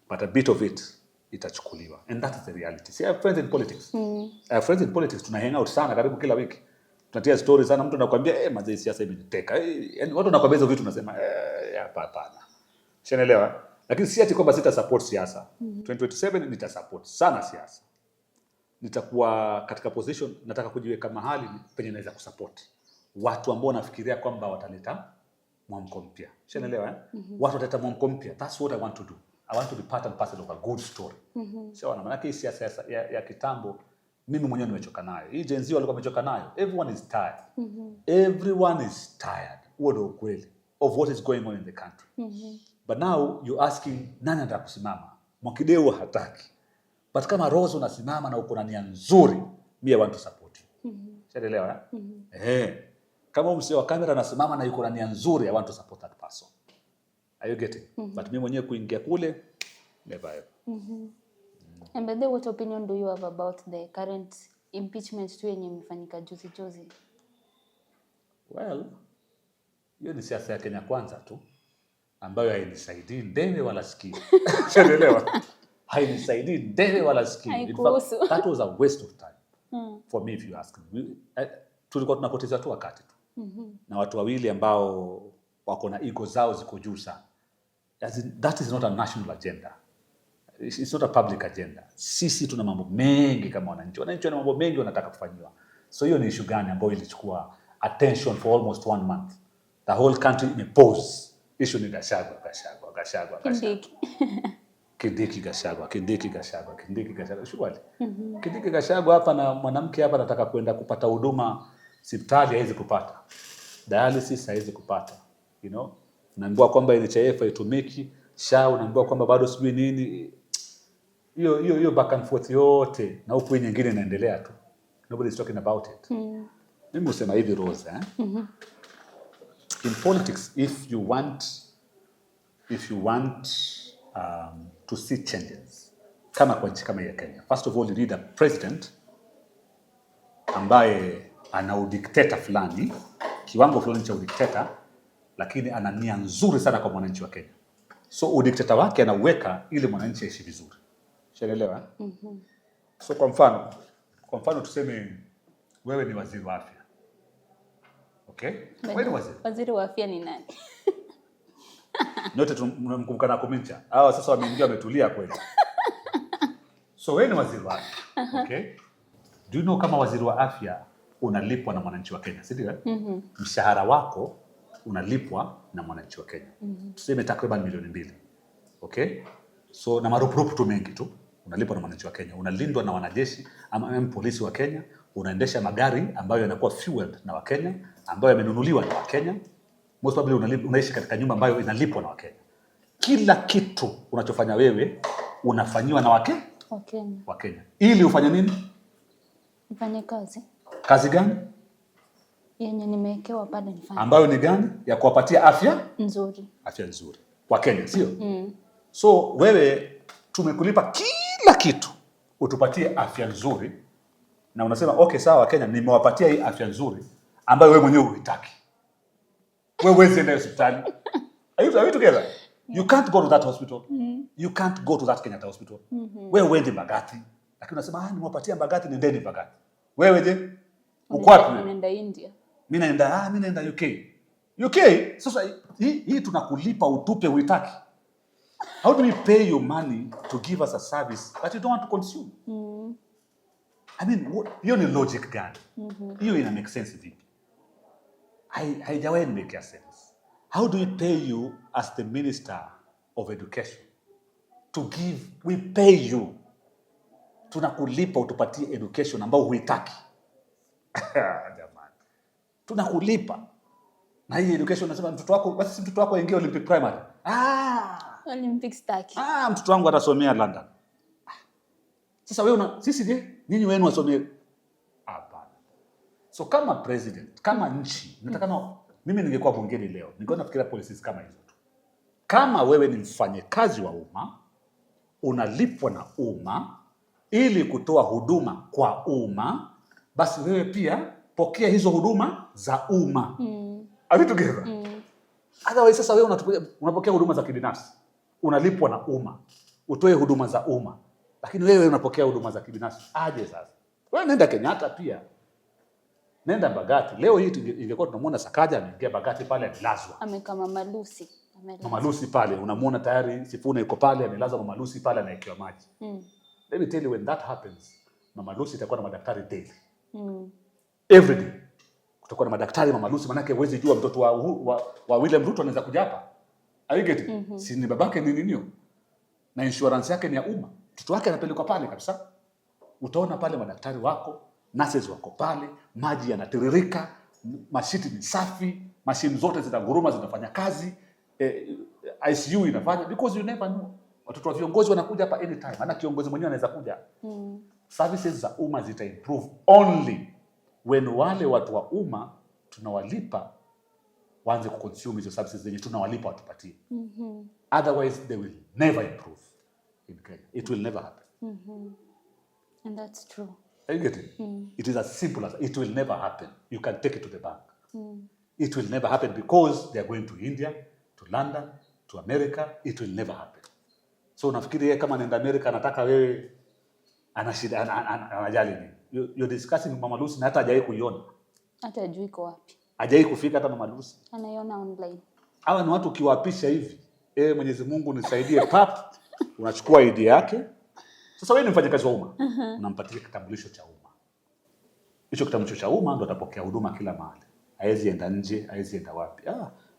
but a bit of it, itachukuliwa. And that is the reality. See, I have friends in politics. I have friends in politics. Tuna hang out sana karibu kila wiki. Tunatia stories sana, mtu anakuambia mazee siasa imeniteka. Yaani watu wanakuambia hizo vitu unasema hapana. Unaelewa? Lakini si ati kwamba sita support siasa. 2027 nita support sana siasa. Nitakuwa katika position, nataka kujiweka mahali penye naweza kusupport watu ambao nafikiria kwamba wataleta mwamko mpya. Unaelewa? Watu wataleta mwamko mpya. That's what I want to do. I want to be part and parcel of a good story. Sio maana hii siasa ya kitambo mimi mwenyewe nimechoka nayo. Hii Gen Z walikuwa wamechoka nayo. Everyone is tired. Everyone is tired. Huo ndio ukweli of what is going on in the country. But now you asking nani anataka kusimama? Mwakideu hataki. But kama Rose unasimama na uko na nia nzuri, me I want to support you. Unaelewa? Kama msee wa kamera anasimama na yuko na nia nzuri, I want to support that person. Are you getting? But mimi mwenyewe kuingia kule never ever. And by the way, what opinion do you have about the current impeachment tu yenye imefanyika juzi? Well, hiyo ni siasa ya Kenya Kwanza tu ambayo hainisaidii ndege wala sikio. Unaelewa? Hainisaidii ndege wala sikio. In fact, that was a waste of time for me, if you ask me. Tulikuwa tunapoteza tu wakati tu. Na watu wawili ambao wako na ego zao ziko juu sana. That is not a national agenda. It's not a public agenda. Sisi tuna mambo mengi kama wananchi. Wananchi wana mambo mengi wanataka kufanyiwa. So hiyo ni issue gani ambayo ilichukua attention for almost 1 month? The whole country imepause. Issue ni Gachagua. Kindiki Gachagua. Shughuli. Kindiki Gachagua hapa na mwanamke hapa anataka kwenda kupata huduma hospitali haiwezi kupata. Dialysis haiwezi kupata. You know? Naambiwa kwamba NHIF haitumiki, SHA unaambiwa kwamba bado sijui nini. Hiyo back and forth yote na huku nyingine inaendelea tu. Nobody is talking about it. Mimi usema hivi Rose, in politics, if you want to see changes kama kwa nchi kama ya Kenya, first of all you need a president ambaye ana udikteta fulani, kiwango fulani cha udikteta, lakini ana nia nzuri sana kwa mwananchi wa Kenya. So udikteta wake anauweka ili mwananchi aishi vizuri. Unaelewa? So kwa mfano tuseme wewe ni waziri wa afya. Okay? Wewe ni waziri wa afya ni nani? Nyote tunamkumbuka na kumincha. Hao sasa wameingia wametulia kweli. So wewe ni waziri wa afya. Okay? Do you know kama waziri wa afya unalipwa na mwananchi wa Kenya, si ndio? Mshahara wako unalipwa na mwananchi wa Kenya. Tuseme takriban milioni 2. Okay? So na marupurupu tu mengi tu unalipwa na mwananchi wa Kenya. Unalindwa na wanajeshi ama polisi wa Kenya, unaendesha magari ambayo yanakuwa fueled na Wakenya, ambayo yamenunuliwa na Wakenya. Most probably unaishi katika nyumba ambayo inalipwa na Wakenya. Kila kitu unachofanya wewe unafanyiwa na Wakenya. Ili ufanye nini? Ufanye kazi. Kazi gani? Yenye nimewekewa pale nifanye. Ambayo ni gani? Ya kuwapatia afya nzuri. Afya nzuri kwa Kenya, sio? So wewe tumekulipa kila kitu utupatie afya nzuri, na unasema okay sawa Kenya nimewapatia hii afya nzuri ambayo wewe mwenyewe huitaki. Wewe huwezi enda hospitali. Are you together? You can't go to that hospital. You can't go to that Kenyatta hospital. Wewe uende Mbagathi. Lakini unasema nimewapatia Mbagathi, nendeni Mbagathi. Wewe je? Uko wapi? Unaenda India. Mimi naenda UK. UK sasa hii tunakulipa utupe uitaki. How do we pay you money to give us a service that you don't want to consume? I mean, hiyo ni logic gani? Hiyo ina make sense vipi? Haijawahi make sense. How do we pay you as the Minister of Education we pay you, tunakulipa utupatie education ambao huitaki. Jamani, tunakulipa na hii education unasema mtoto wako aingie Olympic primary. Olympic staki. Mtoto wangu atasomea London. Sasa wewe sisi je, nyinyi wenu wasomee hapa. So kama president, kama nchi, nataka mimi ningekuwa bungeni leo, ningekuwa nafikiria policies kama hizo tu. Kama wewe ni mfanyakazi wa umma, unalipwa na umma ili kutoa huduma kwa umma, basi wewe pia pokea hizo huduma za umma. Are we together? Otherwise sasa wewe unapokea huduma za kibinafsi, unalipwa na umma, utoe huduma za umma, lakini wewe unapokea huduma za kibinafsi. Aje sasa? Wewe nenda Kenyatta pia. Nenda Mbagathi. Leo hii ingekuwa tunamuona Sakaja ameingia Mbagathi pale amelazwa. Amekama Malusi. Mama Lucy pale unamuona tayari Sifuna yuko pale amelazwa, Mama Lucy pale anaekewa maji. Let me tell you, when that happens, Mama Lucy itakuwa na madaktari daily. Every day. Kutakuwa na madaktari Mama Lucy, manake huwezi jua mtoto wa William Ruto anaweza kuja hapa. Are you getting? Si ni babake ni ninio? Na insurance yake ni ya umma. Mtoto wake anapelekwa pale kabisa. Utaona pale madaktari wako, nurses wako pale, maji yanatiririka, mashiti ni safi, mashine zote zinaguruma zinafanya kazi, ICU inafanya, because you never know. Watoto wa viongozi wanakuja hapa anytime. Maana kiongozi mwenyewe anaweza kuja. Services za umma zita improve only when wale watu wa umma tunawalipa waanze kuconsume hizo services zenye tunawalipa watupatie. Otherwise they will never improve in Kenya. It will never happen. And that's true. Are you getting? It is as simple as it will never happen. You can take it to the bank. It will never happen because they are going to India, to London, to America. It will never happen. So unafikiri yeye kama anaenda America anataka wewe ana shida anajali nini? You're discussing Mama Lucy na hata hajawahi kuiona. Hata hajui iko wapi. Hajawahi kufika hata Mama Lucy. Anaiona online. Hawa ni watu ukiwapisha hivi. Mwenyezi Mungu nisaidie pap. Unachukua ID yake. Sasa wewe ni mfanyakazi wa umma. Unampatia kitambulisho cha umma. Hicho kitambulisho cha umma ndo atapokea huduma kila mahali. Haezi enda nje, haezi enda wapi.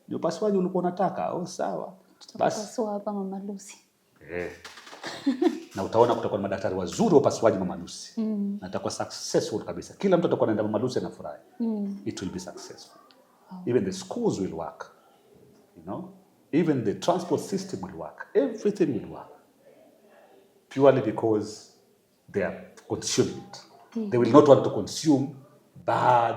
Ndio upasuaji ulikuwa unataka. Sawa. Basi tutapasua hapa Mama Lucy. Na utaona kutakuwa na madaktari wazuri wa upasuaji Mama Lucy. Na itakuwa successful kabisa. Kila mtu atakuwa anaenda Mama Lucy anafurahi. It will be successful. Even the schools will work. You know? Even the transport system will work. Everything will work. Purely because they are consuming it. They will not want to consume bad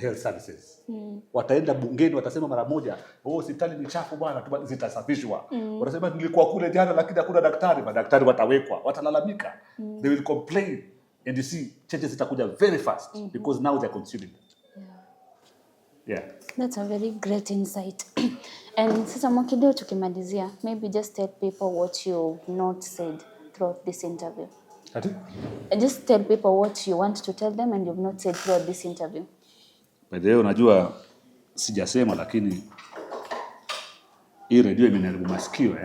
health services. Wataenda bungeni watasema mara moja, hospitali ni chafu bwana, zitasafishwa. Watasema nilikuwa kule jana lakini hakuna daktari, madaktari watawekwa, watalalamika. They will complain and you see changes zitakuja very fast because now they are consuming it. Yeah. That's a very great insight. And sasa Mwakideu tukimalizia, maybe just tell people what you've not said throughout this interview. Just tell people what you want to tell them and you've not said throughout this interview. By the way, unajua sijasema lakini hii radio imeniharibu masikio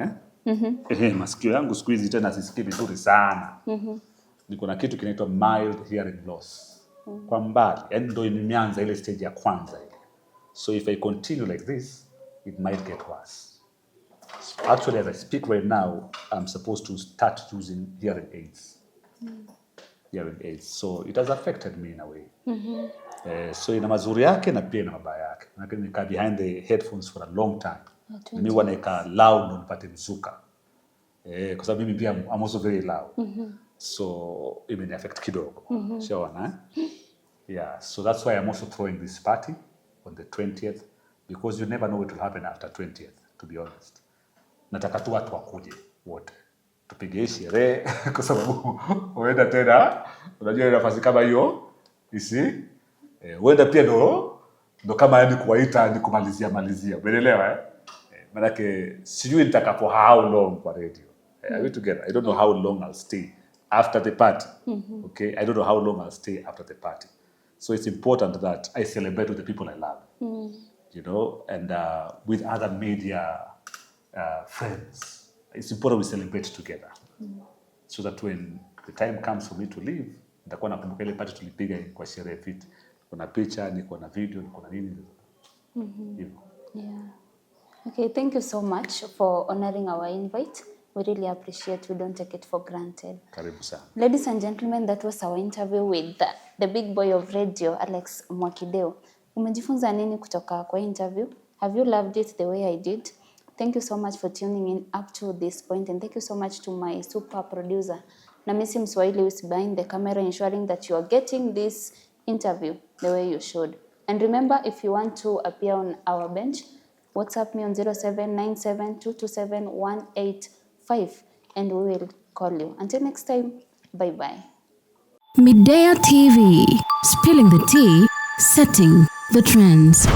masikio yangu siku hizi tena sisikii vizuri sana. Niko na kitu kinaitwa mild hearing loss. Kwa mbali, ndio imeanza ile stage ya kwanza ile. So if I continue like this, it might get worse. Actually, as I speak right now, I'm supposed to start using hearing aids. Hearing aids. So it has affected me in a way. So ina mazuri yake na pia ina mabaya yake. Lakini nika behind the headphones for a long time. Mimi huwa naika loud ndo nipate mzuka. Kwa sababu mimi pia I'm also very loud. So imeni affect kidogo. Shaona Yeah, so that's why I'm also throwing this party on the 20th because you never know what will happen after 20th, to be honest. Nataka tu watu wakuje wote. Tupige sherehe kwa sababu huenda tena unajua nafasi kama hiyo huenda pia ndo kama yani kuwaita ni kumalizia. Umeelewa Manake sijui nitakapo how long kwa radio. Are we together? I don't know how long I'll stay after the party. Okay? I don't know how long I'll stay after the party. So it's important that I celebrate with the people I love. You know, and with other media friends. It's important we celebrate together. So that when the time comes for me to leave, nitakuwa nakumbuka ile party tulipiga kwa sherehe fit. Kuna picha, niko na video, niko na nini. Yeah. Okay, thank you so much for honoring our invite. We really appreciate. We don't take it for granted. Karibu sana. Ladies and gentlemen, that was our interview with the big boy of radio, Alex Mwakideu. Umejifunza nini kutoka kwa interview? Have you loved it the way I did? Thank you so much for tuning in up to this point, and thank you so much to my super producer, Namisi Mswahili, who is behind the camera, ensuring that you are getting this interview the way you should. And remember, if you want to appear on our bench, WhatsApp me on 0797227185 and we will call you. Until next time, bye-bye. Midea TV, spilling the tea, setting the trends.